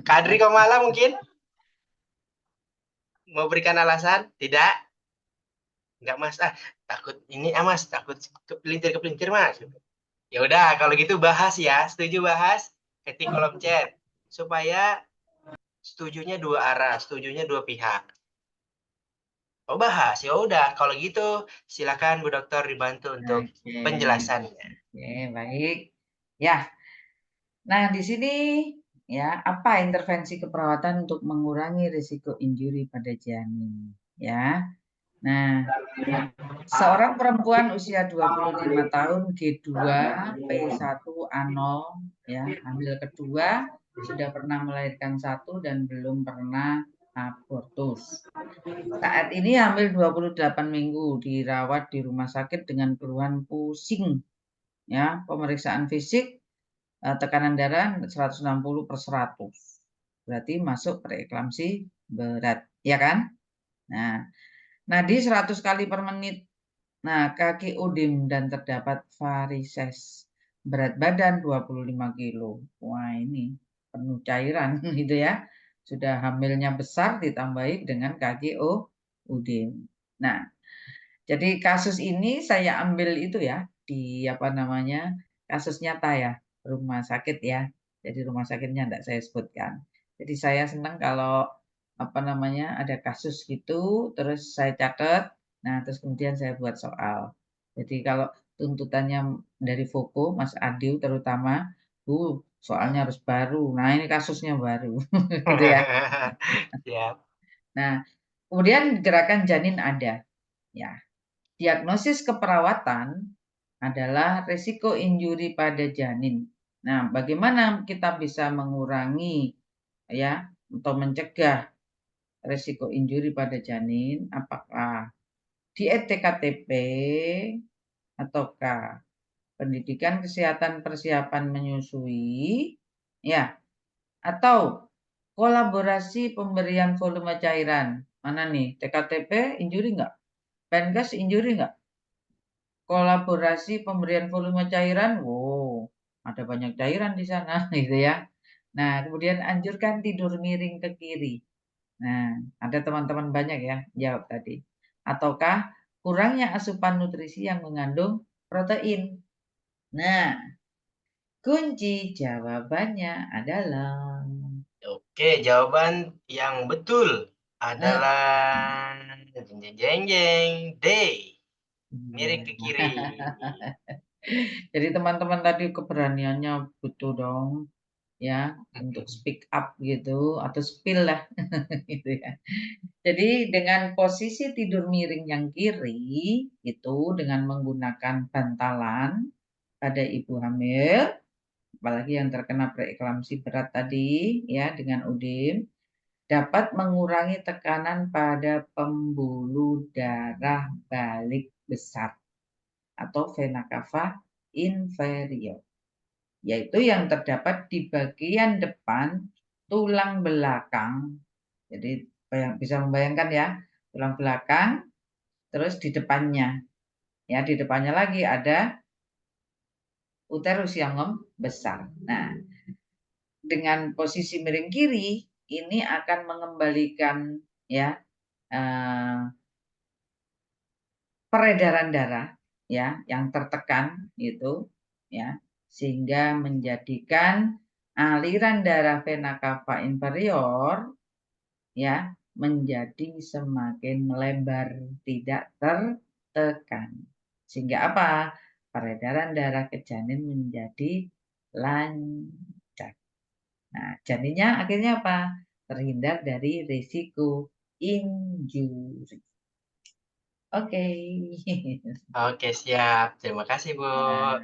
Kadri Komala mungkin mau berikan alasan? Tidak? Enggak, Mas. Takut ini, Mas. Takut kepelintir Mas. Ya udah, kalau gitu bahas ya. Setuju bahas? Ketik kolom chat. Supaya setujunya dua arah, setujunya dua pihak. Oh, bahas. Ya udah, kalau gitu silakan Bu Dokter dibantu untuk Oke. penjelasannya. Oke, baik. Ya. Nah, di sini ya, apa intervensi keperawatan untuk mengurangi risiko injuri pada janin, ya. Nah, seorang perempuan usia 25 tahun G2 P1A0 ya, hamil kedua, sudah pernah melahirkan 1 dan belum pernah abortus. Saat ini hamil 28 minggu, dirawat di rumah sakit dengan keluhan pusing. Ya, pemeriksaan fisik tekanan darah 160/100. Berarti masuk preeklamsi berat, ya kan? Nah, nadi 100 kali per menit. Nah, kaki udim dan terdapat varises. Berat badan 25 kilo. Wah, ini penuh cairan gitu ya. Sudah hamilnya besar ditambahi dengan kaki udim. Nah, jadi kasus ini saya ambil itu ya di apa namanya? Kasus nyata ya, rumah sakit ya. Jadi rumah sakitnya enggak saya sebutkan. Jadi saya senang kalau apa namanya? Ada kasus gitu terus saya catat. Nah, terus kemudian saya buat soal. Jadi kalau tuntutannya dari Foko, Mas Adiu terutama, soalnya harus baru. Nah, ini kasusnya baru gitu ya. Siap. Nah, kemudian gerakan janin ada ya. Diagnosis keperawatan adalah risiko injuri pada janin. Nah, bagaimana kita bisa mengurangi ya atau mencegah risiko injuri pada janin? Apakah diet TKTP ataukah pendidikan kesehatan persiapan menyusui ya atau kolaborasi pemberian volume cairan. Mana nih? TKTP injuri enggak? Penkes injuri enggak? Kolaborasi pemberian volume cairan, wow, ada banyak cairan di sana gitu ya. Nah, kemudian anjurkan tidur miring ke kiri. Nah, ada teman-teman banyak ya jawab tadi. Ataukah kurangnya asupan nutrisi yang mengandung protein. Nah, kunci jawabannya adalah Oke, jawaban yang betul adalah jeng jeng D. Miring ke kiri. Jadi teman-teman tadi keberaniannya butuh dong ya untuk speak up gitu atau spill lah gitu ya. Jadi dengan posisi tidur miring yang kiri itu dengan menggunakan bantalan pada ibu hamil apalagi yang terkena preeklamsi berat tadi ya dengan UDIM, dapat mengurangi tekanan pada pembuluh darah balik besar atau vena cava inferior, yaitu yang terdapat di bagian depan tulang belakang. Jadi bisa membayangkan ya, tulang belakang, terus di depannya. Ya, di depannya lagi ada uterus yang membesar. Nah, dengan posisi miring kiri ini akan mengembalikan ya peredaran darah ya yang tertekan itu ya, sehingga menjadikan aliran darah vena cava inferior ya menjadi semakin melebar, tidak tertekan. Sehingga apa? Peredaran darah ke janin menjadi lancar. Nah, janinnya akhirnya apa? Terhindar dari risiko injury. Oke. Oke, siap. Terima kasih, Bu. Nah,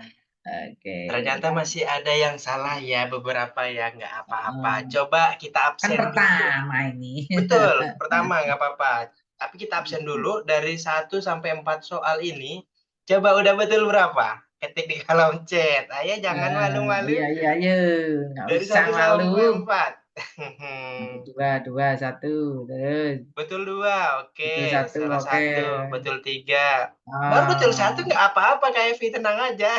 oke. Ternyata masih ada yang salah ya, beberapa ya, nggak apa-apa. Oh, Coba kita kan absen dulu. pertama ini. Betul, pertama nggak apa-apa. Tapi kita absen dulu dari 1 sampai 4 soal ini. Coba udah betul berapa? Ketik di kolom chat. Ayo jangan malu-malu. Iya, iya, iya. Nggak Dari usah 1 malu. sampai 4. Dua, satu. Terus. Betul 2, oke. Betul satu, Salah oke. 1, betul 3. Baru betul 1 Oh, nggak apa-apa Kak Evi, tenang aja.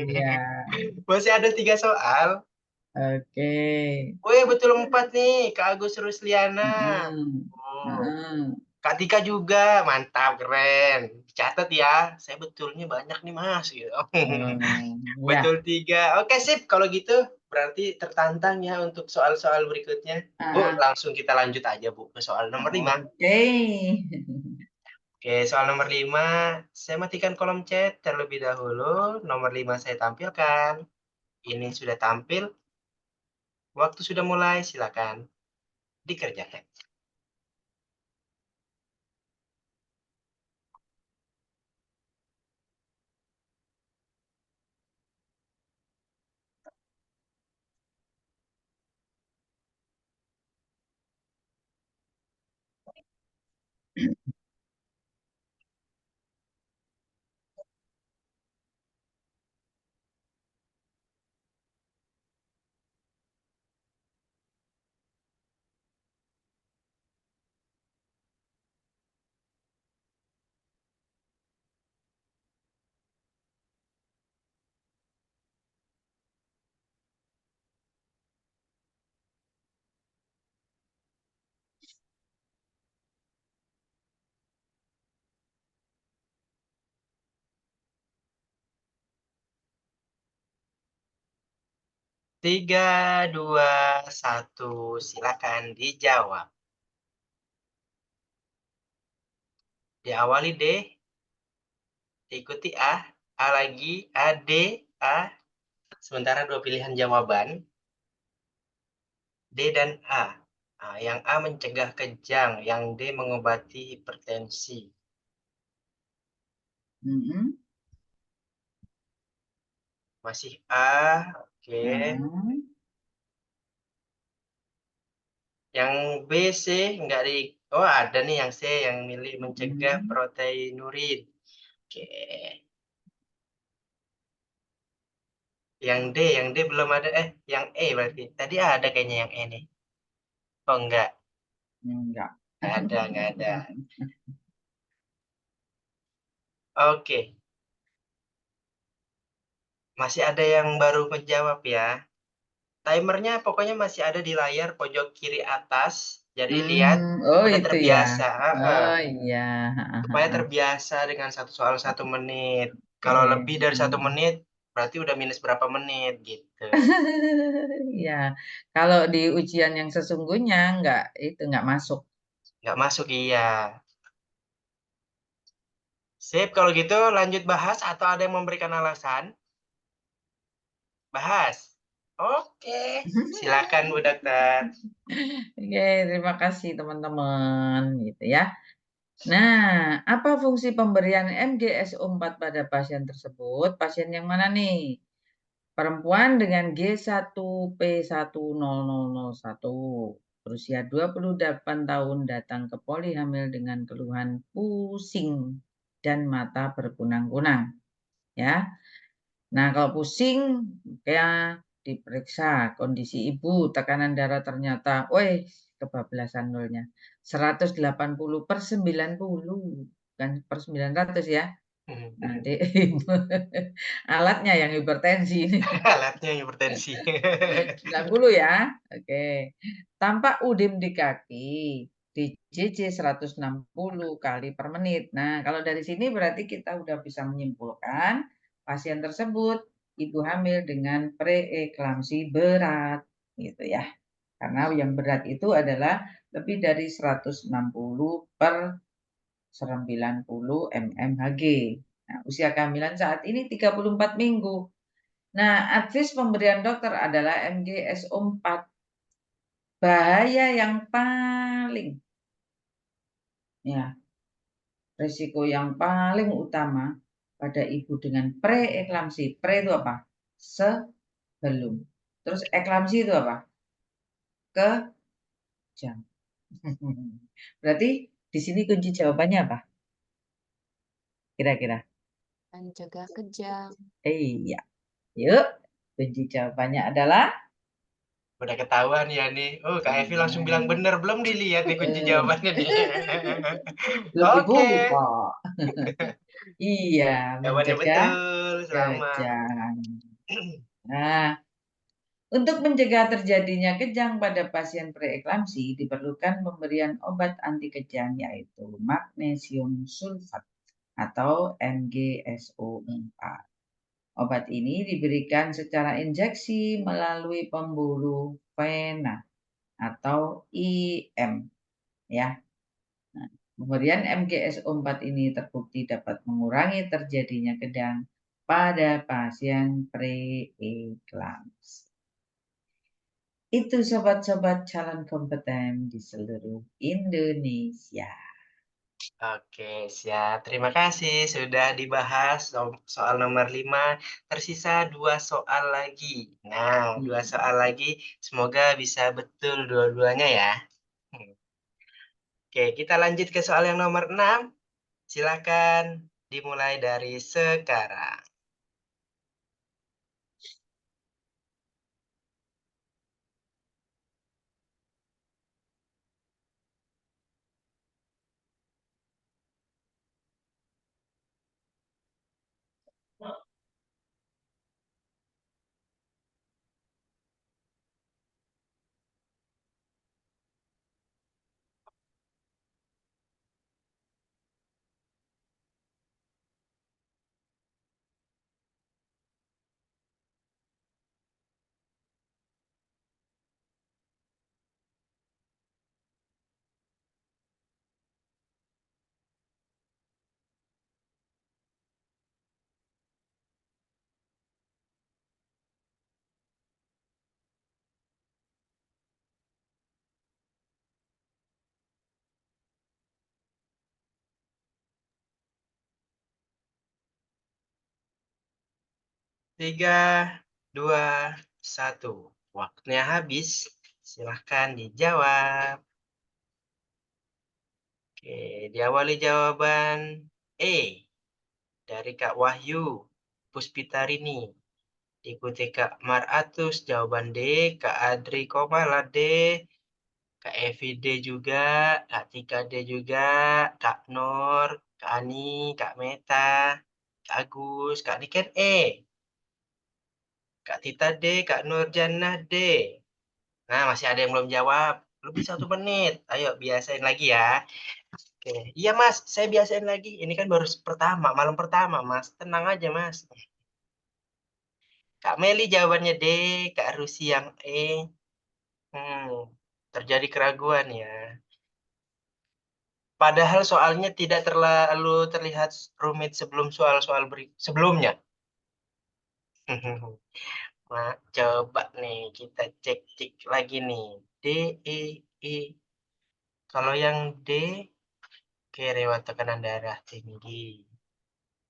iya. Masih ada 3 soal. Oke. Wih, betul 4 nih, Kak Agus Rusliana. Mm-mm. Oh. Mm-mm. Kak Tika juga, mantap, keren. Dicatat ya, saya betulnya banyak nih Mas, gitu. Ya. Betul 3. Oke, sip. Kalau gitu berarti tertantang ya untuk soal-soal berikutnya. Bu, Ah, langsung kita lanjut aja, Bu, ke soal nomor 5. Oke. Oke, soal nomor 5, saya matikan kolom chat terlebih dahulu. Nomor 5 saya tampilkan. Ini sudah tampil. Waktu sudah mulai, silakan dikerjakan. Tiga, 2, 1, silakan dijawab. Diawali D, diikuti A lagi, A, D, A. Sementara 2 pilihan jawaban, D dan A. Nah, yang A mencegah kejang, yang D mengobati hipertensi. Mm-mm. Masih A, oke. Yang B, C, enggak di... Oh, ada nih yang C, yang milih mencegah proteinurin. Oke. Yang D belum ada. Yang E berarti. Tadi ada kayaknya yang E nih. Oh, enggak. Enggak. Enggak ada. Oke. Masih ada yang baru menjawab ya. Timernya pokoknya masih ada di layar pojok kiri atas. Jadi lihat Oh udah itu ya. terbiasa. Oh iya. Supaya terbiasa dengan 1 soal 1 menit. Kalau Oke. lebih dari 1 menit, berarti udah minus berapa menit gitu. Ya, kalau di ujian yang sesungguhnya nggak masuk. Nggak masuk, iya. Sip, kalau gitu lanjut bahas atau ada yang memberikan alasan? Bahas. Oke, silakan Bu Dokter. Oke, terima kasih teman-teman gitu ya. Nah, apa fungsi pemberian MGSO4 pada pasien tersebut? Pasien yang mana nih? Perempuan dengan G1P10001 berusia 28 tahun datang ke poli hamil dengan keluhan pusing dan mata berkunang-kunang. Ya. Nah, kalau pusing ya diperiksa kondisi ibu, tekanan darah ternyata, kebablasan nolnya. 180/90, bukan per 900 ya. Nanti alatnya yang hipertensi ini. Alatnya hipertensi. 90 ya. Oke. Tampak udem di kaki, di JJ 160 kali per menit. Nah, kalau dari sini berarti kita udah bisa menyimpulkan pasien tersebut ibu hamil dengan preeklamsi berat gitu ya. Karena yang berat itu adalah lebih dari 160/90 mmHg. Nah, usia kehamilan saat ini 34 minggu. Nah, advies pemberian dokter adalah MGSO4. Bahaya yang paling, ya, risiko yang paling utama pada ibu dengan preeklamsi. Pre itu apa? Sebelum. Terus eklamsi itu apa? Kejang. Berarti di sini kunci jawabannya apa? Kira-kira? Mencegah kejang. Iya. Yuk, kunci jawabannya adalah Udah ketahuan ya nih. Oh, Kak Evi langsung bilang bener. Belum dilihat nih kunci jawabannya nih. belum Oke. dibuka. Iya, Jawabannya mencegah betul. Selamat. kejang. Nah, untuk mencegah terjadinya kejang pada pasien preeklamsi diperlukan pemberian obat anti kejang yaitu magnesium sulfat atau MgSO4. Obat ini diberikan secara injeksi melalui pembuluh vena atau IM ya. Nah, pemberian MgSO4 ini terbukti dapat mengurangi terjadinya kejang pada pasien preeklamsi. Itu sobat-sobat calon kompeten di seluruh Indonesia. Oke, siap. Terima kasih sudah dibahas soal nomor 5. Tersisa 2 soal lagi. Nah, 2 soal lagi. Semoga bisa betul dua-duanya ya. Oke, kita lanjut ke soal yang nomor 6. Silakan dimulai dari sekarang. Tiga, 2, 1. Waktunya habis. Silahkan dijawab. Oke, diawali jawaban E dari Kak Wahyu Puspitarini. Diikuti Kak Maratus, jawaban D. Kak Adri Komala D. Kak Evi D juga. Kak Tika D juga. Kak Nur, Kak Ani, Kak Meta, Kak Agus, Kak Niken E. Kak Tita D, Kak Nurjannah D. Nah, masih ada yang belum jawab. Lebih 1 menit. Ayo, biasain lagi ya. Oke. Iya, Mas. Saya biasain lagi. Ini kan baru pertama, malam pertama, Mas. Tenang aja, Mas. Kak Meli jawabannya D. Kak Rusi yang E. Terjadi keraguan ya. Padahal soalnya tidak terlalu terlihat rumit sebelum soal-soal sebelumnya. Nah, coba nih kita cek-cek lagi nih. D, E, E. Kalau yang D, oke, riwayat tekanan darah tinggi.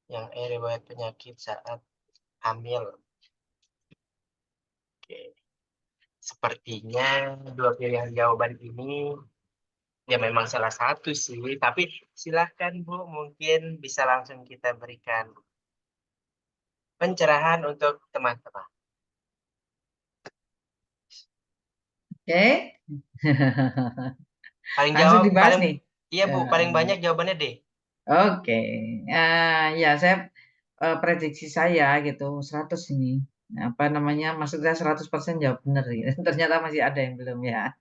Yang E, riwayat penyakit saat hamil. Sepertinya dua pilihan jawaban ini ya memang salah satu sih, tapi silahkan Bu, mungkin bisa langsung kita berikan pencerahan untuk teman-teman. Oke. Paling Langsung dibahas paling nih. iya Bu, paling banyak jawabannya D. Oke. Ya saya prediksi saya gitu 100 ini. Apa namanya? Maksudnya 100% jawab benar ya. Ternyata masih ada yang belum ya.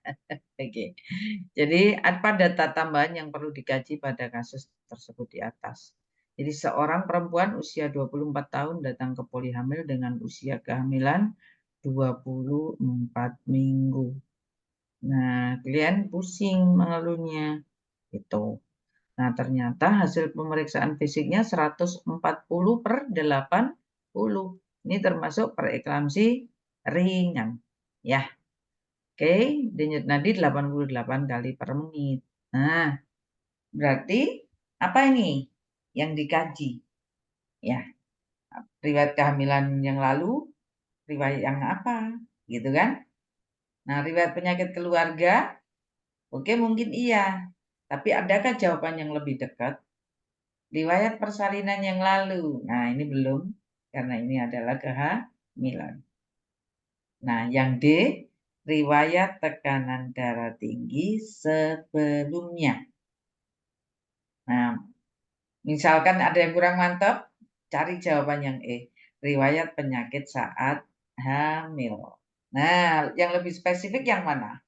Oke. Jadi apa data tambahan yang perlu dikaji pada kasus tersebut di atas. Jadi seorang perempuan usia 24 tahun datang ke poli hamil dengan usia kehamilan 24 minggu. Nah, klien pusing mengeluhnya. Itu. Nah, ternyata hasil pemeriksaan fisiknya 140/80. Ini termasuk preeklamsi ringan. Ya, oke, denyut nadi 88 kali per menit. Nah, berarti apa ini yang dikaji? Ya, riwayat kehamilan yang lalu, riwayat yang apa? Gitu kan? Nah, riwayat penyakit keluarga, oke mungkin iya. Tapi adakah jawaban yang lebih dekat? Riwayat persalinan yang lalu. Nah, ini belum, karena ini adalah kehamilan. Nah, yang D, riwayat tekanan darah tinggi sebelumnya. Nah, misalkan ada yang kurang mantap, cari jawaban yang E, riwayat penyakit saat hamil. Nah, yang lebih spesifik yang mana?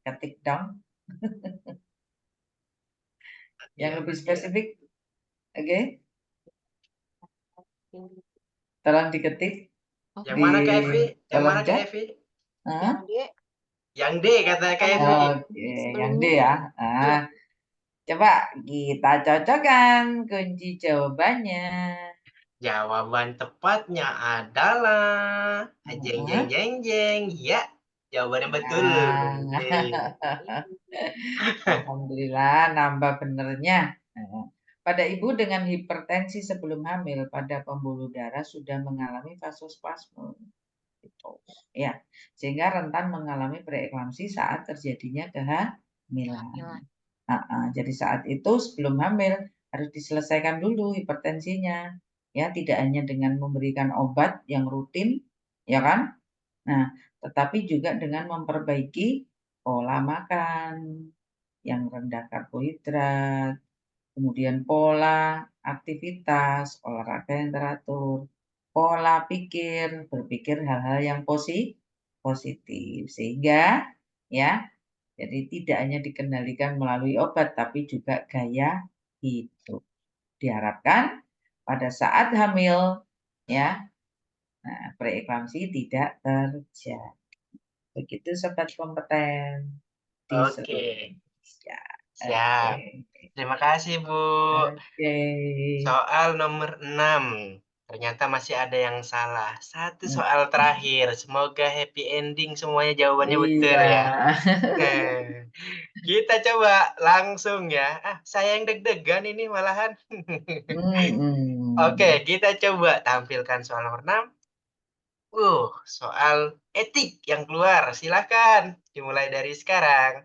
Ketik dong. Yang Iya, lebih iya. spesifik, oke? Tolong diketik Yang di mana Kak Evi? Yang kolom mana Kak chat. Evi? Yang D Yang D kata Kak Evi. Oke, yang D sebelumnya. ya. Iya. Coba kita cocokkan kunci jawabannya. Jawaban tepatnya adalah jeng jeng jeng jeng. Ya, jawabannya betul. Nah, D. alhamdulillah nambah benernya. Nah, pada ibu dengan hipertensi sebelum hamil pada pembuluh darah sudah mengalami vasospasme. Gitu. Ya, sehingga rentan mengalami preeklamsi saat terjadinya kehamilan. Jadi saat itu sebelum hamil harus diselesaikan dulu hipertensinya. Ya, tidak hanya dengan memberikan obat yang rutin, ya kan? Nah, tetapi juga dengan memperbaiki pola makan yang rendah karbohidrat, kemudian pola aktivitas, olahraga yang teratur, pola pikir, berpikir hal-hal yang positif. Sehingga ya, jadi tidak hanya dikendalikan melalui obat, tapi juga gaya hidup. Diharapkan pada saat hamil, ya, nah, preeklamsi tidak terjadi. Begitu sobat kompeten di Oke, seluruh Indonesia. Oke, siap. Terima kasih, Bu. oke. Soal nomor 6. Ternyata masih ada yang salah. Satu Hmm, soal terakhir. Semoga happy ending semuanya jawabannya betul Iya. ya. Kita coba langsung ya. Saya yang deg-degan ini malahan. Oke, Hmm. kita coba tampilkan soal nomor 6. Soal etik yang keluar. Silakan dimulai dari sekarang.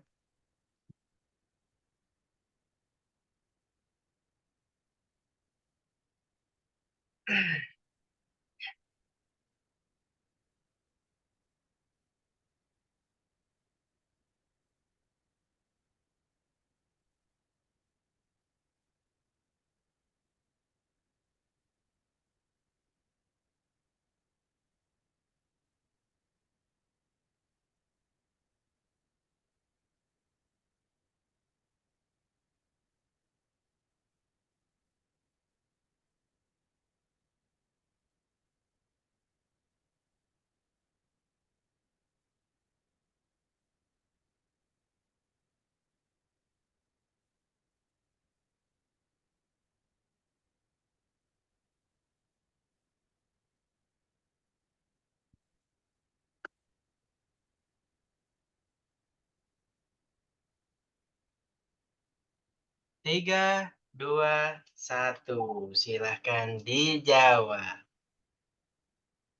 3, 2, 1. Silahkan dijawab.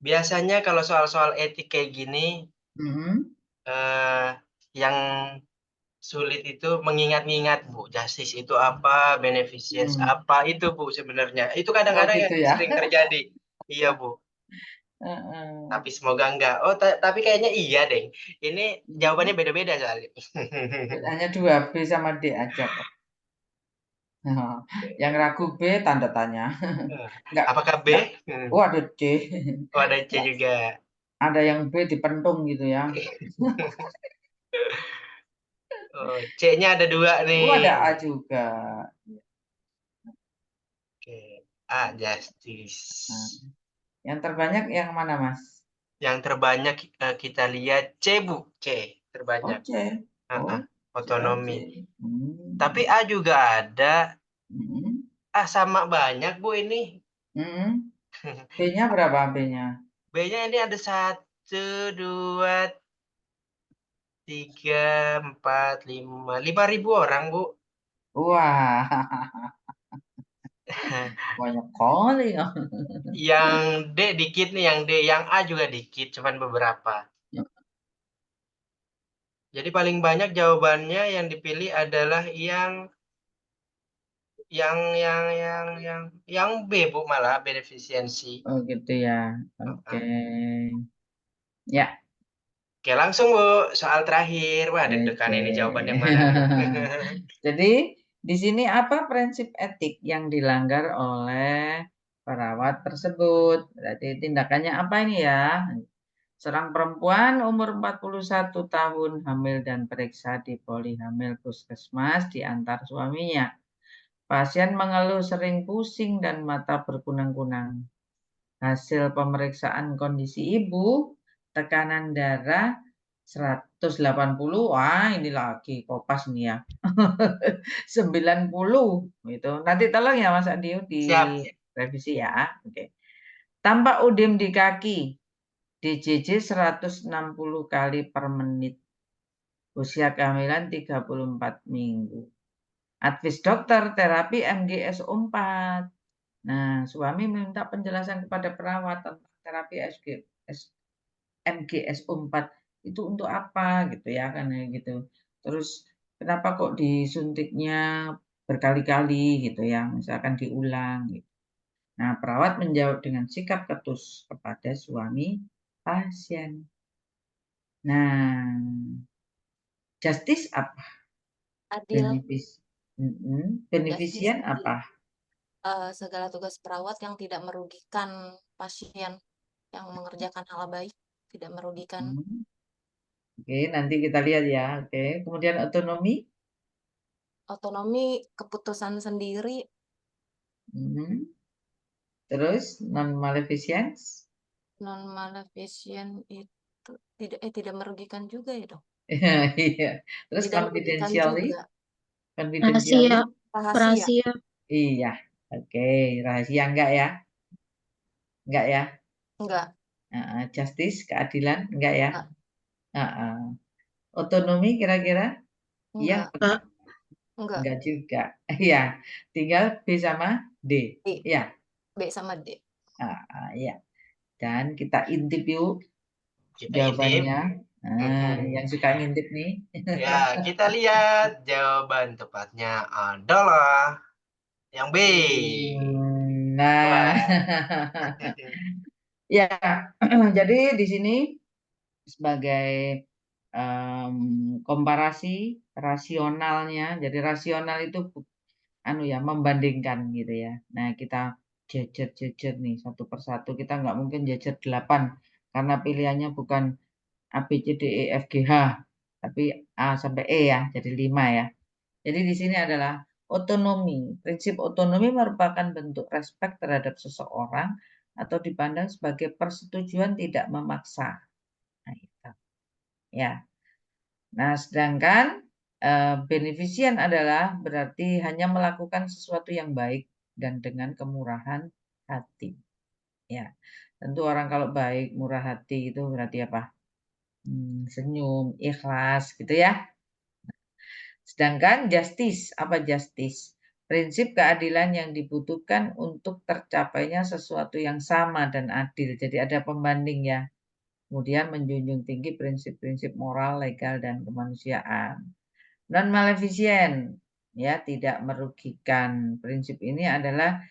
Biasanya kalau soal-soal etik kayak gini, Mhm. yang sulit itu mengingat-ingat, Bu. Justice itu apa, beneficence apa, itu, Bu, sebenarnya. Itu Oh kadang-kadang yang gitu ya. sering terjadi. Iya, Bu. Heeh. Tapi semoga enggak. Oh, tapi kayaknya iya deh. Ini jawabannya Mhm. beda-beda soalnya. Hanya 2, B sama D aja kok. Yang ragu B tanda tanya. Enggak, Apakah B? enggak. Oh ada D. Oh, ada C Ya, juga. ada yang B dipentung gitu ya. Oh, C-nya ada 2 Oh ada A nih. juga. Oke. A, Nah, justice. yang terbanyak yang mana Mas? Yang terbanyak kita lihat C, Bu. C Oh terbanyak. C. Oh C aja. Otonomi. Tapi A juga ada. Hmm. Sama banyak, Bu, ini. Hmm. B-nya berapa B-nya? B-nya ini ada 1, 2, 3, 4, 5. 5.000 orang, Bu. Wah, banyak kali ya. Yang D dikit nih, yang D. Yang A juga dikit, cuman beberapa. Jadi paling banyak jawabannya yang dipilih adalah yang B, Bu, malah beneficiency. Oh gitu ya. Oke. Heeh. Ya. Oke, langsung, Bu, soal terakhir. Wah, deg-degan Oke. ini jawaban yang mana nih. Jadi di sini apa prinsip etik yang dilanggar oleh perawat tersebut? Berarti tindakannya apa ini ya? Seorang perempuan umur 41 tahun hamil dan periksa di Polihamil Puskesmas diantar suaminya. Pasien mengeluh sering pusing dan mata berkunang-kunang. Hasil pemeriksaan kondisi ibu, tekanan darah 180, wah ini lagi kopas nih ya. 90 itu. Nanti tolong ya Mas Adi Siap. direvisi ya. Oke. Tampak udem di kaki. DJJ 160 kali per menit. Usia kehamilan 34 minggu. Advis dokter terapi MGSO4. Nah, suami meminta penjelasan kepada perawat tentang terapi MGSO4 itu untuk apa gitu ya kan gitu. Terus kenapa kok disuntiknya berkali-kali gitu ya, misalkan diulang gitu. Nah, perawat menjawab dengan sikap ketus kepada suami pasien. Nah, justice apa? Adil. Beneficient Justice adil. apa? Segala tugas perawat yang tidak merugikan pasien, yang mengerjakan hal baik, tidak merugikan. Oke, nanti kita lihat ya. Oke, kemudian otonomi. Otonomi, keputusan sendiri, Terus non maleficence. non maleficient itu tidak merugikan juga ya dok. Iya. Terus Tidak merugikan confidentially. juga. Confidentially. Rahasia. Iya. Oke, rahasia enggak ya? Enggak ya? Enggak. Justice, keadilan enggak ya? Enggak. Otonomi kira-kira? Iya, Enggak. Enggak. enggak juga. Iya. Tinggal B sama D. D. Iya. B sama D. Iya. Dan kita intip yuk Kita intip. jawabannya. Yang suka ngintip nih. Ya, kita lihat jawaban tepatnya adalah yang B. Nah, Wah. ya, jadi di sini sebagai komparasi rasionalnya, jadi rasional itu membandingkan gitu ya. Nah, kita jejer nih satu persatu, kita nggak mungkin jejer 8 karena pilihannya bukan A, B, C, D, E, F, G, H, tapi A sampai E ya, jadi 5 ya. Jadi di sini adalah otonomi. Prinsip otonomi merupakan bentuk respek terhadap seseorang atau dipandang sebagai persetujuan tidak memaksa. Nah, itu. Ya. Nah, sedangkan beneficient adalah berarti hanya melakukan sesuatu yang baik dan dengan kemurahan hati. Ya. Tentu orang kalau baik, murah hati itu berarti apa? Senyum, ikhlas gitu ya. Sedangkan justice, apa justice? prinsip keadilan yang dibutuhkan untuk tercapainya sesuatu yang sama dan adil. Jadi ada pembanding ya. Kemudian menjunjung tinggi prinsip-prinsip moral, legal, dan kemanusiaan. Non-maleficent, ya, tidak merugikan. Prinsip ini adalah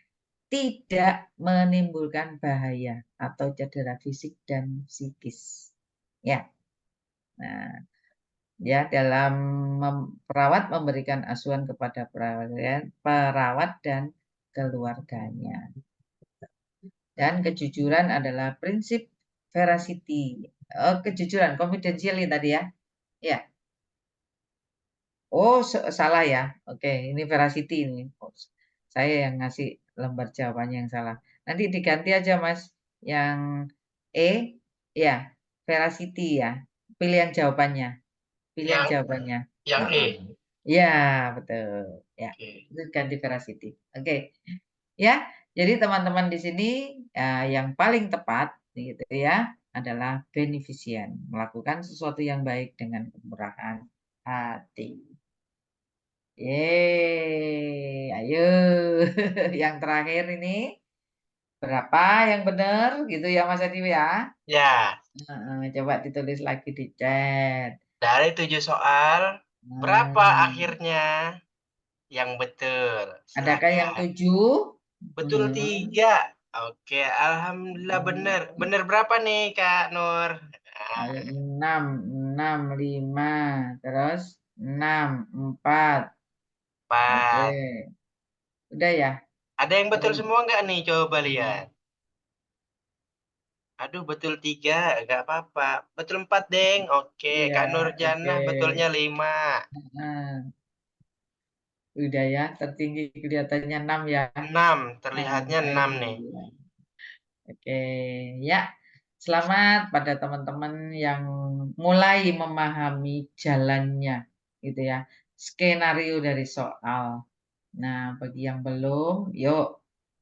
tidak menimbulkan bahaya atau cedera fisik dan psikis. Ya. Nah, ya, dalam perawat memberikan asuhan kepada perawat dan keluarganya. Dan kejujuran adalah prinsip veracity. Oh, kejujuran, confidentiality tadi ya. Ya. Oh, salah ya. Oke, ini veracity ini. Oh, saya yang ngasih lembar jawabannya yang salah. Nanti diganti aja, Mas. Yang E, ya, veracity ya. Pilihan jawabannya. Pilihan Yang jawabannya. yang E. Ya, betul. Ya, Oke. itu ganti veracity. Oke. Ya, jadi teman-teman di sini yang paling tepat gitu ya adalah beneficient, melakukan sesuatu yang baik dengan kemurahan hati. Yeay, ayo. Yang terakhir ini berapa yang benar gitu ya Mas Adi ya? Ya, Coba ditulis lagi di chat. dari 7 soal, berapa Hmm, akhirnya yang betul? adakah yang Silakan. 7? Betul 3. Oke, alhamdulillah benar. Benar berapa nih, Kak Nur? Nah, 6, 6, 5, terus 6, 4. Oke, 4. udah ya? Ada yang betul Terus, semua nggak nih? Coba lihat. Aduh, betul 3, nggak apa-apa. Betul 4, Deng. Oke, iya, Kak oke. Nurjannah betulnya 5. Nah, udah ya, tertinggi kelihatannya 6 ya. 6, Nah, terlihatnya 6 nih. iya. Oke, ya. Selamat pada teman-teman yang mulai memahami jalannya, gitu ya. Skenario dari soal. Nah, bagi yang belum, yuk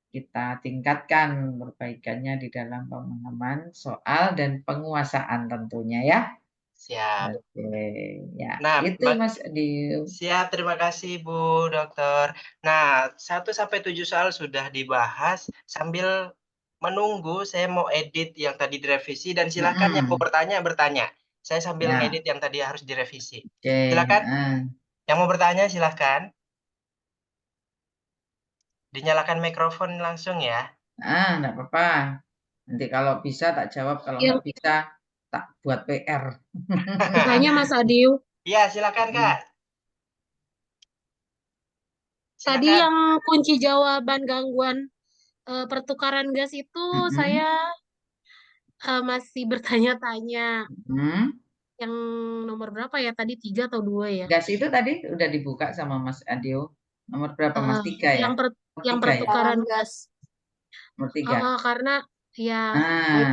kita tingkatkan perbaikannya di dalam pemahaman soal dan penguasaan tentunya ya. Siap. Oke, ya. Nah, Itu Mas Dio. siap, terima kasih Bu Dokter. Nah, 1 sampai 7 soal sudah dibahas. Sambil menunggu, saya mau edit yang tadi direvisi dan silakan yang mau Mm-mm. bertanya. Saya sambil Ya, ngedit yang tadi harus direvisi. oke. Silakan, yang mau bertanya silakan. Dinyalakan mikrofon langsung ya. Enggak apa-apa. Nanti kalau bisa tak jawab, kalau Yang nggak bisa tak buat PR. bertanya Mas Adiu, Iya, silakan Kak. tadi Silakan. yang kunci jawaban gangguan pertukaran gas itu Mm-mm. saya masih bertanya-tanya. Hmm. Yang nomor berapa ya tadi, 3 atau 2 ya? Gas itu tadi udah dibuka sama Mas Adio. Nomor berapa Mas? 3 ya? Yang Nomor yang 3 ya? pertukaran gas. Nomor 3. Karena ya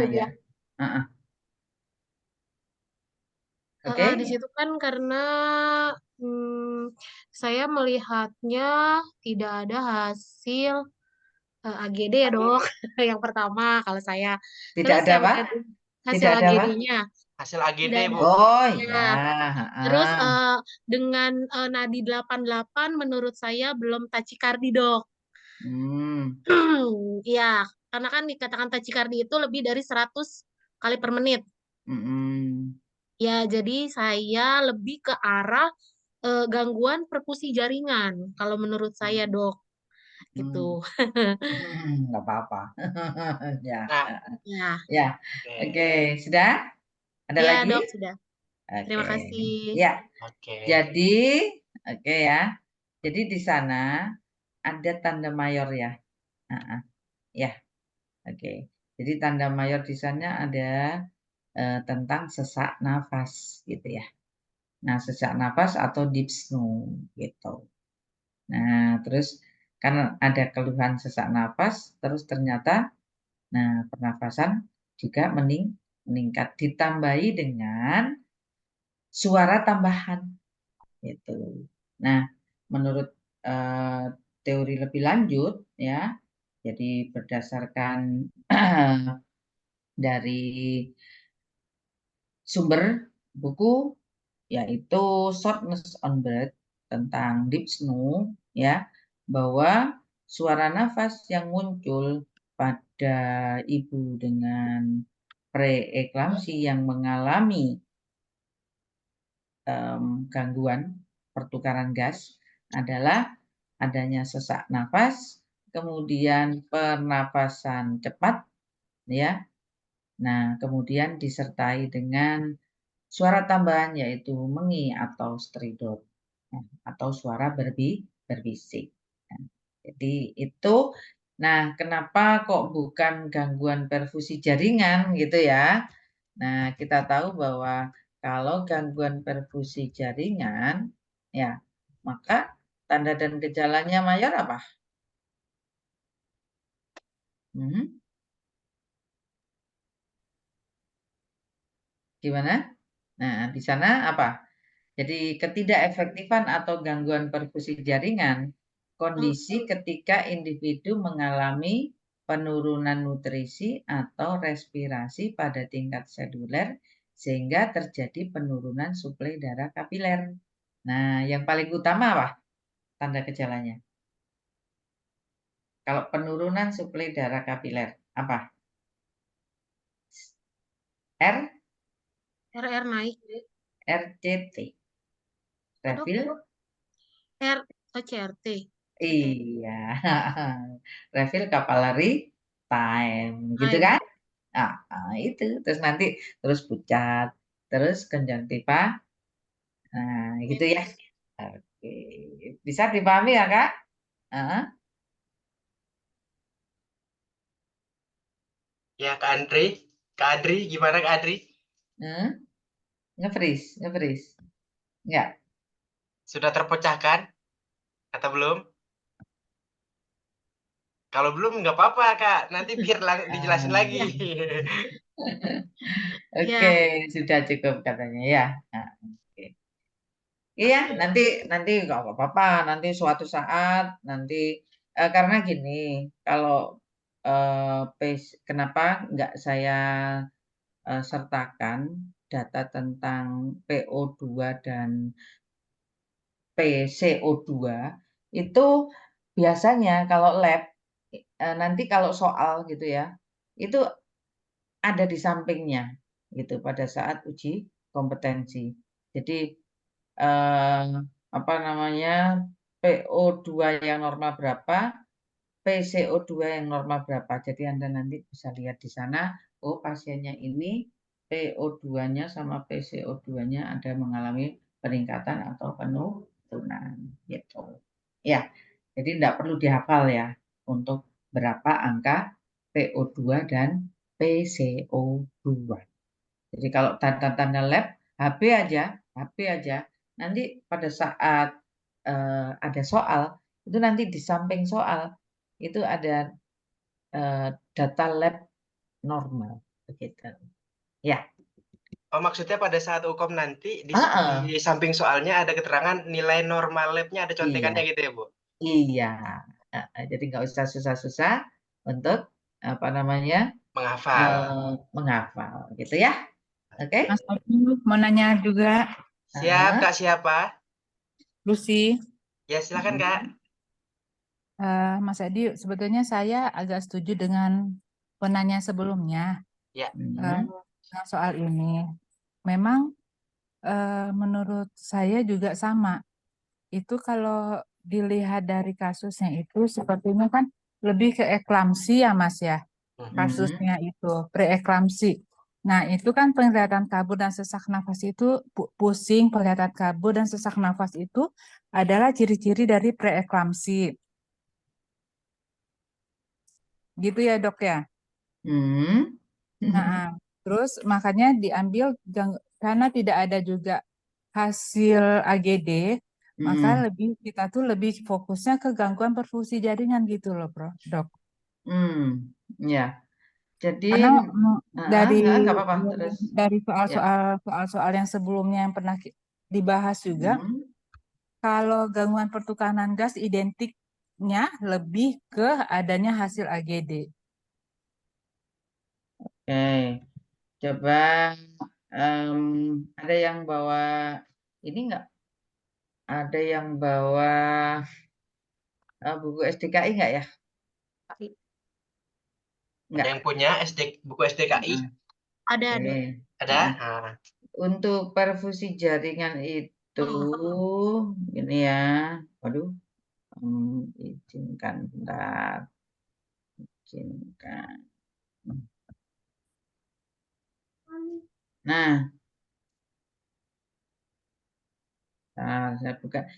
Ya. Ah. Oke. di situ kan karena saya melihatnya tidak ada hasil AGD ya dok. Yang pertama kalau saya. Tidak Terus ada yang apa? kedua Tidak hasil ada apa? AGD-nya Hasil AGD, tidak ada. Bu. Oh Ya. iya. Terus Ah. dengan nadi 88 menurut saya belum tachikardi dok. Hmm. Iya, karena kan dikatakan tachikardi itu lebih dari 100 kali per menit. Mm-mm. Ya, jadi saya lebih ke arah gangguan perfusi jaringan kalau menurut saya dok gitu. Hmm. Nggak apa-apa. Ya. Nah, Ya, Ya. oke. Oke. Sudah? Ada ya lagi? dok sudah. Oke. Terima kasih. Ya. Oke. Jadi, oke ya. Jadi di sana ada tanda mayor ya. Ya. Oke. Jadi tanda mayor di sana ada tentang sesak nafas gitu ya. Nah, sesak nafas atau dyspnea gitu. Nah, terus kan ada keluhan sesak nafas, terus ternyata pernafasan juga meningkat ditambahi dengan suara tambahan gitu. Nah, menurut eh, teori lebih lanjut ya, jadi berdasarkan dari sumber buku yaitu Shortness on Breath tentang dyspnea ya. bahwa suara nafas yang muncul pada ibu dengan preeklamsi yang mengalami gangguan pertukaran gas adalah adanya sesak nafas, kemudian pernapasan cepat, ya. Nah, kemudian disertai dengan suara tambahan yaitu mengi atau stridor, atau suara berbisik. Nah, jadi itu. Nah, kenapa kok bukan gangguan perfusi jaringan gitu ya? Nah, kita tahu bahwa kalau gangguan perfusi jaringan, ya, maka tanda dan gejalanya mayor apa? Hmm, gimana? Nah, di sana apa? Jadi ketidakefektifan atau gangguan perfusi jaringan, kondisi ketika individu mengalami penurunan nutrisi atau respirasi pada tingkat seluler sehingga terjadi penurunan suplai darah kapiler. Nah, yang paling utama apa tanda gejalanya? Kalau penurunan suplai darah kapiler, apa? R, RR naik. RCT, Apa, Dok? refill. CRT. Iya, refill capillary time, gitu Time. kan? Itu terus nanti terus pucat, terus konjungtiva, nah gitu ya. Oke, bisa dipahami ya Kak? Heeh. Ya, Kak Adri, gimana Kak Adri? Nge-freeze, enggak? Sudah terpecahkan atau belum? Kalau belum nggak apa-apa Kak, nanti biar dijelasin lagi. Oke, Ya, sudah cukup katanya ya. Nah, oke. Iya, nanti nggak apa-apa. Nanti suatu saat nanti karena gini, kalau kenapa nggak saya sertakan data tentang PO2 dan PCO2 itu biasanya kalau lab nanti kalau soal gitu ya, itu ada di sampingnya gitu pada saat uji kompetensi. Jadi apa namanya, PO2 yang normal berapa, PCO2 yang normal berapa. Jadi Anda nanti bisa lihat di sana, oh pasiennya ini PO2-nya sama PCO2-nya ada mengalami peningkatan atau penurunan gitu. Ya, jadi tidak perlu dihafal ya untuk berapa angka PO2 dan PCO2. Jadi kalau tanda-tanda lab, HP aja, nanti pada saat ada soal, itu nanti di samping soal, itu ada data lab normal, begitu. Ya, Oh, maksudnya pada saat UKOM nanti di heeh, samping soalnya ada keterangan nilai normal labnya ada iya, contekannya gitu ya, Bu? iya. Jadi nggak usah susah-susah untuk apa namanya Menghafal. menghafal, gitu ya. Oke? Mas Adi mau nanya juga, Siap, Heeh. Kak, siapa? Lucy. Ya, silakan, Kak. Mas Adi, sebetulnya saya agak setuju dengan penanya sebelumnya Ya. Hmm. dengan soal ini. Memang menurut saya juga sama. Itu kalau dilihat dari kasusnya itu sepertinya kan lebih ke eklamsi ya Mas ya. Mhm. Kasusnya itu preeklamsi. Nah, itu kan penglihatan kabur dan sesak nafas itu pusing, penglihatan kabur dan sesak nafas itu adalah ciri-ciri dari preeklamsi. Gitu ya, Dok ya. Hmm. Nah, terus makanya diambil karena tidak ada juga hasil AGD, maka Hmm. kita tuh lebih fokusnya ke gangguan perfusi jaringan gitu loh, Dok. Ya. Jadi, Karena dari nggak apa-apa. Terus, dari ya. soal-soal yang sebelumnya yang pernah dibahas juga, kalau gangguan pertukaran gas identiknya lebih ke adanya hasil AGD. Oke, coba ada yang bawa ini nggak? Ada yang bawa buku SDKI nggak ya? Ada Nggak. yang punya buku SDKI? Ada. Oke. Ada? Nah, Nah, untuk perfusi jaringan itu ini ya. Waduh. Izinkan bentar. Izinkan. Nah, saya buka.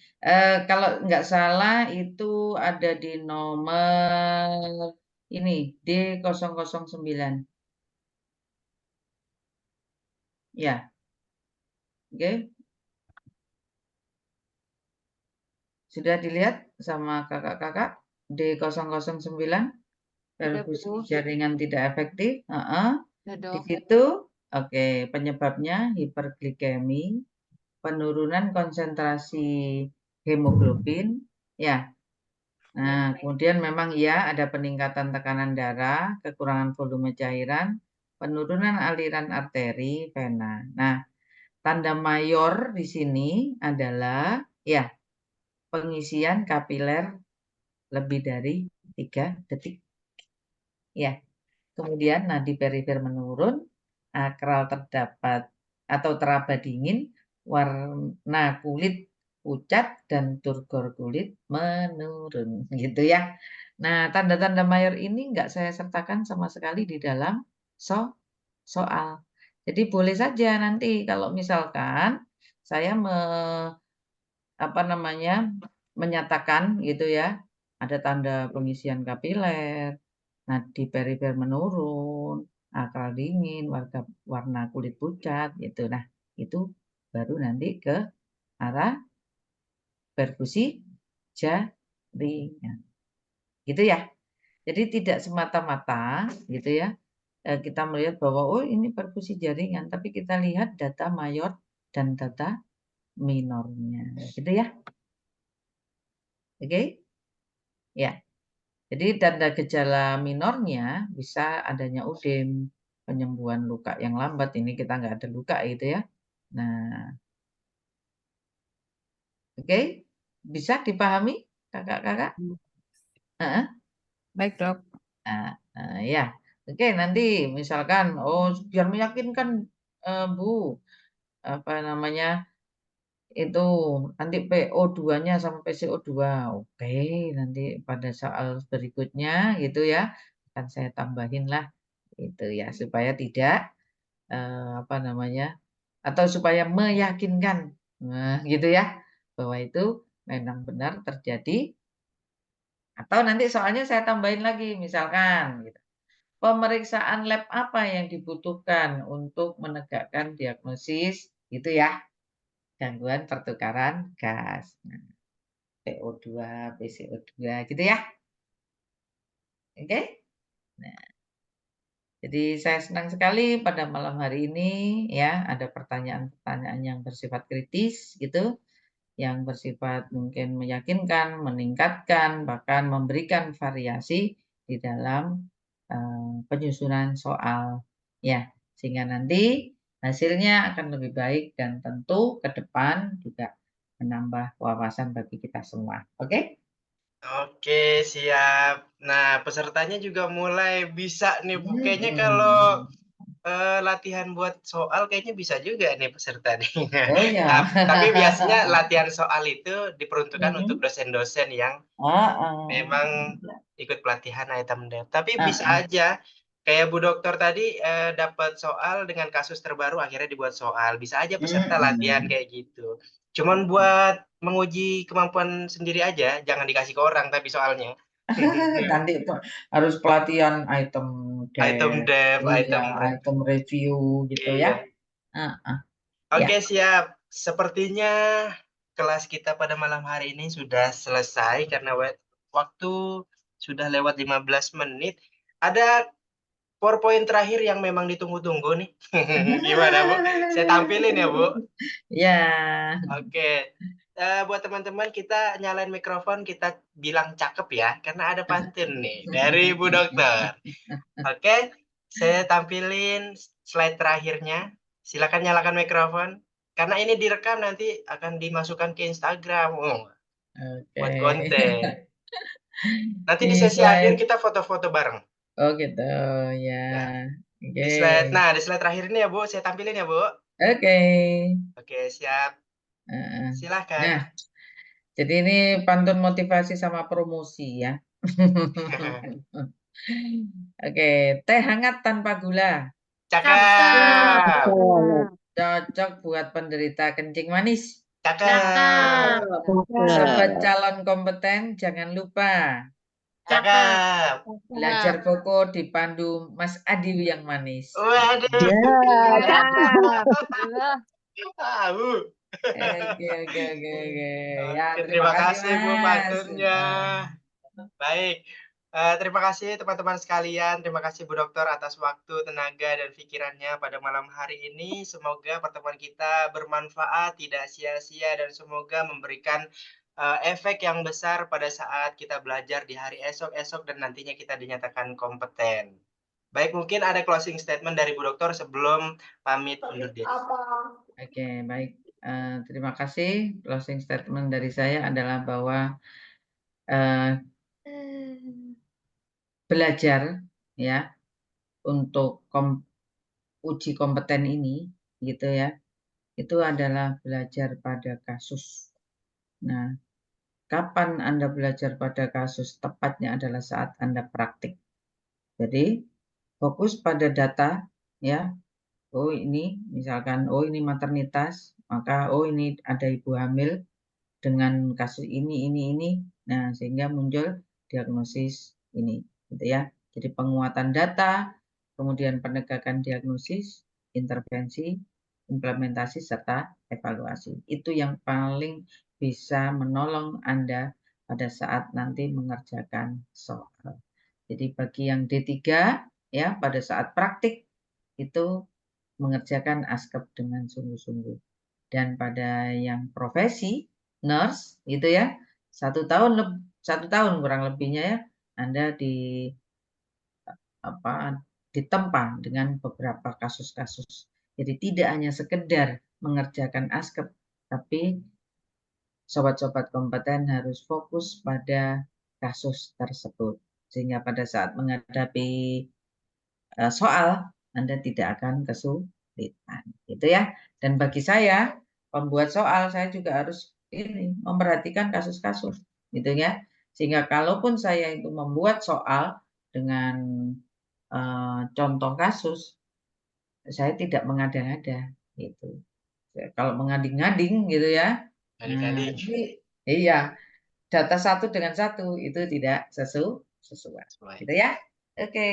Kalau nggak salah itu ada di nomor ini D009. Ya, oke. Sudah dilihat sama kakak-kakak D009 perfusi Bu. jaringan tidak efektif. Ya, Di Dok. situ, oke, penyebabnya hiperglikemi, penurunan konsentrasi hemoglobin, ya. Nah, kemudian memang ya ada peningkatan tekanan darah, kekurangan volume cairan, penurunan aliran arteri, vena. Nah, tanda mayor di sini adalah ya pengisian kapiler lebih dari 3 detik. Ya. Kemudian nadi perifer menurun, akral terdapat atau teraba dingin, warna kulit pucat dan turgor kulit menurun, gitu ya. Nah, tanda-tanda mayor ini enggak saya sertakan sama sekali di dalam soal. Jadi boleh saja nanti kalau misalkan saya menyatakan gitu ya, ada tanda pengisian kapiler, nadi perifer menurun, akral dingin, warna kulit pucat gitu. Nah, itu baru nanti ke arah perfusi jaringan. Gitu ya. Jadi tidak semata-mata gitu ya. Kita melihat bahwa oh ini perfusi jaringan, tapi kita lihat data mayor dan data minornya. Gitu ya. Oke? Ya. Jadi tanda gejala minornya bisa adanya udem, penyembuhan luka yang lambat. Ini kita nggak ada luka gitu ya. Nah, oke, bisa dipahami kakak-kakak? Baik, Dok. Ya, oke. Nanti misalkan, oh biar meyakinkan Bu, apa namanya itu nanti PO2-nya sama PCO2. Oke, nanti pada soal berikutnya gitu ya, akan saya tambahin lah itu ya supaya tidak atau supaya meyakinkan gitu ya bahwa itu memang benar terjadi atau nanti soalnya saya tambahin lagi misalkan gitu. Pemeriksaan lab apa yang dibutuhkan untuk menegakkan diagnosis gitu ya gangguan pertukaran gas. Nah, PO2, PCO2 gitu ya. Oke? Nah, jadi saya senang sekali pada malam hari ini ya ada pertanyaan-pertanyaan yang bersifat kritis gitu, yang bersifat mungkin meyakinkan, meningkatkan, bahkan memberikan variasi di dalam penyusunan soal ya, sehingga nanti hasilnya akan lebih baik dan tentu ke depan juga menambah wawasan bagi kita semua. Oke? oke, siap. Nah, pesertanya juga mulai bisa nih, Bu. Kayaknya kalau latihan buat soal kayaknya bisa juga nih peserta nih. Oh ya. Tapi biasanya latihan soal itu diperuntukkan untuk Mhm. dosen-dosen yang memang ikut pelatihan item dev. Tapi bisa aja kayak Bu Dokter tadi dapat soal dengan kasus terbaru akhirnya dibuat soal. Bisa aja peserta latihan kayak gitu. Cuman buat menguji kemampuan sendiri aja, jangan dikasih ke orang tapi soalnya. Nanti itu harus pelatihan item Item dev, dev, iya, item dev. item review gitu ya. Iya. Ya. Oke, siap. Sepertinya kelas kita pada malam hari ini sudah selesai karena waktu sudah lewat 15 menit. Ada PowerPoint terakhir yang memang ditunggu-tunggu nih. Gimana, Bu? Saya tampilin ya, Bu? Ya. Oke. Buat teman-teman kita nyalain mikrofon, kita bilang cakep ya, karena ada pantun nih dari Bu Dokter. Oke, saya tampilin slide terakhirnya. Silakan nyalakan mikrofon. Karena ini direkam nanti akan dimasukkan ke Instagram. Oke. Buat konten. Nanti Di di sesi akhir slide. kita foto-foto bareng. Oh gitu, ya. Ya. Oke. Di slide terakhir ini ya Bu, saya tampilin ya Bu. Oke. Oke, siap. Heeh. Silahkan. Nah, jadi ini pantun motivasi sama promosi ya. Oke, teh hangat tanpa gula. Cakep. Cocok buat penderita kencing manis. Cakep. Sobat calon kompeten, jangan lupa Cakep. belajar koko dipandu Mas Adi yang manis. Waduh. Ah, Bu. Oke. Ya, Oke, terima terima kasih kasih Bu Mas. pantunnya. Baik. Terima kasih teman-teman sekalian. Terima kasih Bu Dokter atas waktu, tenaga, dan pikirannya pada malam hari ini. Semoga pertemuan kita bermanfaat, tidak sia-sia, dan semoga memberikan efek yang besar pada saat kita belajar di hari esok-esok dan nantinya kita dinyatakan kompeten. Baik, mungkin ada closing statement dari Bu Dokter sebelum pamit undur diri. Oke, baik. Terima kasih. Closing statement dari saya adalah bahwa belajar ya untuk uji kompeten ini gitu ya, itu adalah belajar pada kasus. Nah, kapan Anda belajar pada kasus? Tepatnya adalah saat Anda praktik. Jadi fokus pada data ya. Oh ini misalkan, oh ini maternitas, maka oh ini ada ibu hamil dengan kasus ini. Nah, sehingga muncul diagnosis ini, gitu ya. Jadi penguatan data, kemudian penegakan diagnosis, intervensi, implementasi, serta evaluasi. Itu yang paling bisa menolong Anda pada saat nanti mengerjakan soal. Jadi bagi yang D3 ya, pada saat praktik itu mengerjakan askep dengan sungguh-sungguh. Dan pada yang profesi nurse gitu ya, 1 tahun kurang lebihnya ya, Anda ditempa dengan beberapa kasus-kasus. Jadi tidak hanya sekedar mengerjakan askep, tapi sobat-sobat kompeten harus fokus pada kasus tersebut. Sehingga pada saat menghadapi soal, Anda tidak akan kesulitan, gitu ya. Dan bagi saya, pembuat soal, saya juga harus memperhatikan kasus-kasus, gitu ya. Sehingga kalaupun saya itu membuat soal dengan contoh kasus, saya tidak mengada-ngada, gitu. Kalau mengading-ading, gitu ya. Adik-adik. Iya, data satu dengan satu itu tidak sesuai, gitu ya. Oke,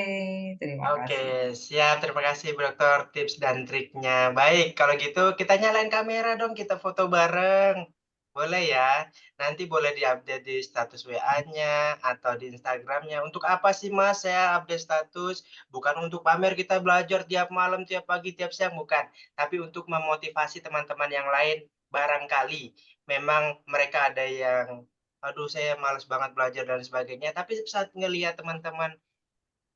terima Oke, kasih. siap. Terima kasih Bu Dokter tips dan triknya. Baik, kalau gitu kita nyalain kamera dong, kita foto bareng. Boleh ya? Nanti boleh diupdate di status WA-nya atau di Instagram-nya. Untuk apa sih Mas saya update status? Bukan untuk pamer kita belajar tiap malam, tiap pagi, tiap siang, bukan. Tapi untuk memotivasi teman-teman yang lain. Barangkali memang mereka ada yang, aduh saya males banget belajar dan sebagainya. Tapi saat ngelihat teman-teman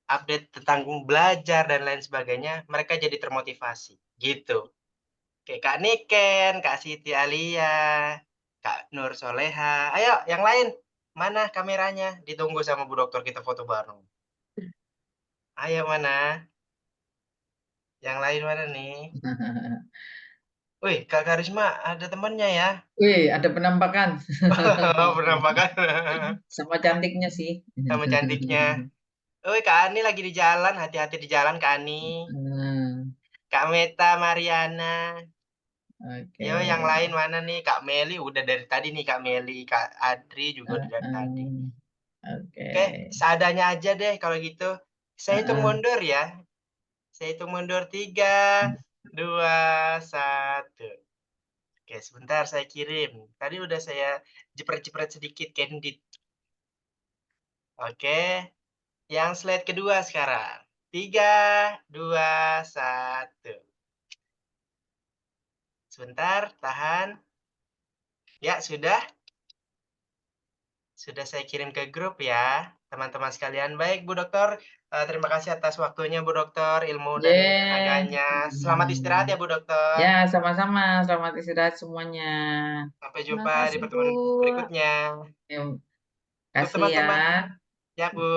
update tentang belajar dan lain sebagainya, mereka jadi termotivasi, gitu. Kayak Kak Niken, Kak Siti Alia, Kak Nur Soleha, ayo yang lain, mana kameranya? Ditunggu sama Bu Dokter kita foto bareng. Ayo mana? Yang lain mana nih? Wih, Kak Karisma ada temannya ya? Wih, ada penampakan. Penampakan Sama cantiknya sih. sama cantiknya. Wih, Kak Ani lagi di jalan, hati-hati di jalan Kak Ani. Kak Meta Mariana. Oke. Yo, yang lain mana nih? Kak Meli udah dari tadi nih Kak Meli, Kak Adri juga udah dari tadi. Oke. Oke, seadanya aja deh kalau gitu. Saya hitung mundur ya. Saya hitung mundur 3, 2, 1. Oke, sebentar saya kirim. Tadi udah saya jepret-jepret sedikit Candid. Oke, yang slide kedua sekarang. 3, 2, 1. Sebentar, tahan. Ya, sudah. Sudah saya kirim ke grup ya, teman-teman sekalian. Baik, Bu Dokter, terima kasih atas waktunya, Bu Dokter, ilmu dan tenaganya. Selamat istirahat ya, Bu Dokter. Ya, sama-sama. Selamat istirahat semuanya. Sampai Terima jumpa di kasih, pertemuan Bu. berikutnya. Yuk. Kasih teman-teman. ya. Ya, Bu.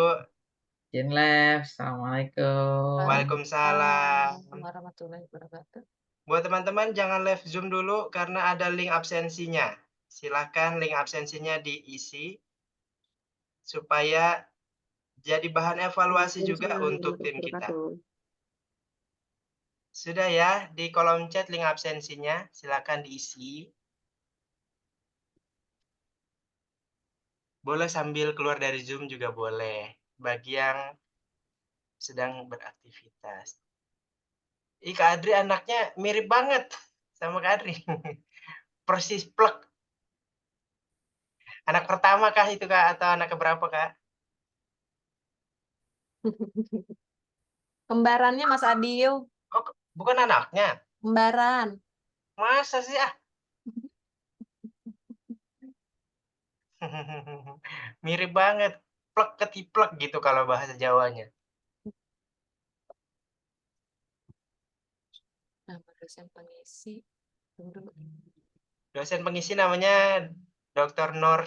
Izin live. Assalamualaikum. Waalaikumsalam. Warahmatullahi wabarakatuh. Buat teman-teman jangan live Zoom dulu karena ada link absensinya. Silahkan link absensinya diisi supaya jadi bahan evaluasi juga untuk tim kita. Sudah ya, di kolom chat link absensinya silakan diisi. Boleh sambil keluar dari Zoom juga boleh, bagi yang sedang beraktivitas. Ih, Kak Adri anaknya mirip banget sama Kak Adri. Persis plek. Anak pertama kah itu, Kak, atau anak keberapa, Kak? Kembarannya Mas Adil, Oh, bukan anaknya? kembaran. Masa sih, ah? Mirip banget, plek ketiplek gitu kalau bahasa Jawanya. Nama dosen pengisi. Tunggu dulu. Dosen pengisi namanya Dr. Noer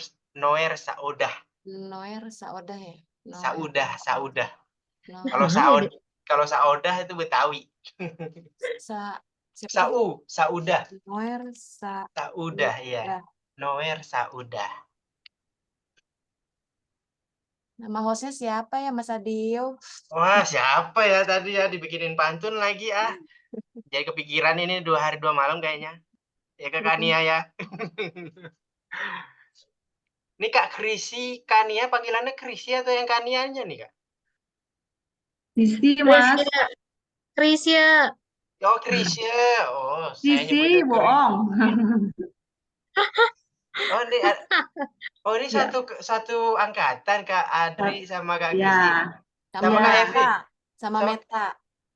Saudah. Noer Saodah ya? Saudah. Noer Kalau Saudah itu Betawi. siapa tadi? Saudah. Noer Saudah, iya. Noer Saudah. Nama hostnya siapa ya Mas Adil? Wah, siapa ya tadi ya dibikinin pantun lagi ah. Jadi kepikiran ini 2 hari 2 malam kayaknya. Ya ke Kania ya. Ini Kak Krisi, Kania panggilannya Krisi atau yang Kanianya nih, Kak? Sisi, Mas. Krisya. Oh, Krisya. Oh, saya Sisi, nyebutnya bohong. Oh, ini Ya. satu angkatan Kak Adri sama Kak Ya. Krisi. Sama Ya. Kak Evi. Sama Meta.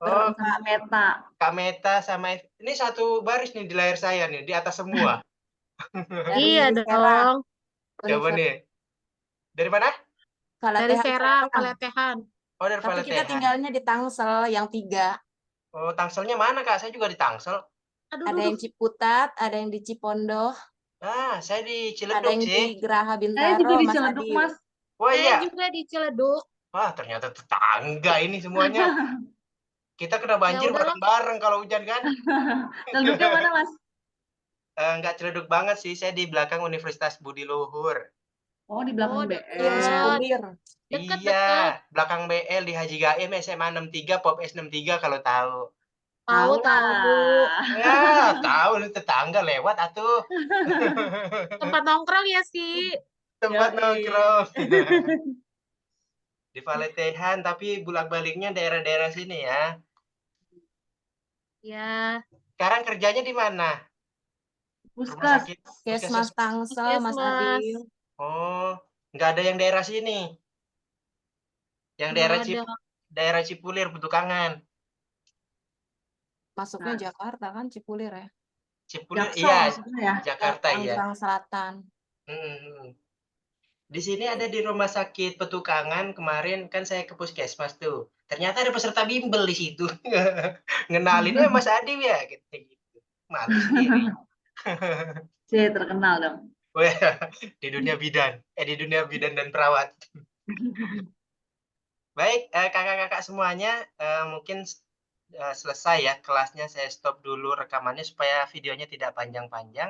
Oh, Sama Meta. Kak Meta sama Evi. Ini satu baris nih di layar saya nih, di atas semua. Dari Iya Serang. dong. Coba nih. Dari mana? Dari Kalatehan Serang, Serang. Paletehan. Oh, dari Tapi kita Paletehan. tinggalnya di Tangsel yang 3. Oh, Tangselnya mana, Kak? Saya juga di Tangsel. Ada yang Ciputat, ada yang di Cipondoh, Ah, saya di ada Ciledug yang di sih. Geraha Saya Bintaro, juga di Mas Ciledug, Adil. Mas. Wah, Saya iya. juga di Ciledug. Wah, ternyata tetangga ini semuanya. Kita kena banjir udahlah. bareng-bareng kalau hujan kan? Ciledugnya mana, Mas? Enggak Ciledug banget sih, saya di belakang Universitas Budi Luhur. Oh, di belakang Oh, BL. Yang Cipulir. Deket. Iya, belakang BL di Haji Gaim SMA 63, Pop S 63 kalau tahu. Tahu. Ya, tahu lu tetangga lewat atuh. Tempat nongkrong ya sih. Tempat Yoi. nongkrong. Di Paletehan, tapi bolak-baliknya daerah-daerah sini ya. Ya. Sekarang kerjanya di mana? Rumah Puskas. sakit. Kesmas Tangsel, Mas Puskesmas. Adil. Oh, nggak ada yang daerah sini. Yang Belum ada. daerah Cipulir, Petukangan. Masuknya Nah. Jakarta kan Cipulir ya? Cipulir, Jaksel iya, maksudnya ya. Jakarta iya. Tangerang Selatan. Di sini ada di rumah sakit Petukangan, kemarin kan saya ke puskesmas tuh. Ternyata ada peserta bimbel di situ. Ngenalinnya Mas Adi ya, gitu. Malu sendiri. Saya terkenal dong. Di dunia bidan dan perawat. Baik, kakak-kakak semuanya, mungkin selesai ya kelasnya. Saya stop dulu rekamannya supaya videonya tidak panjang-panjang.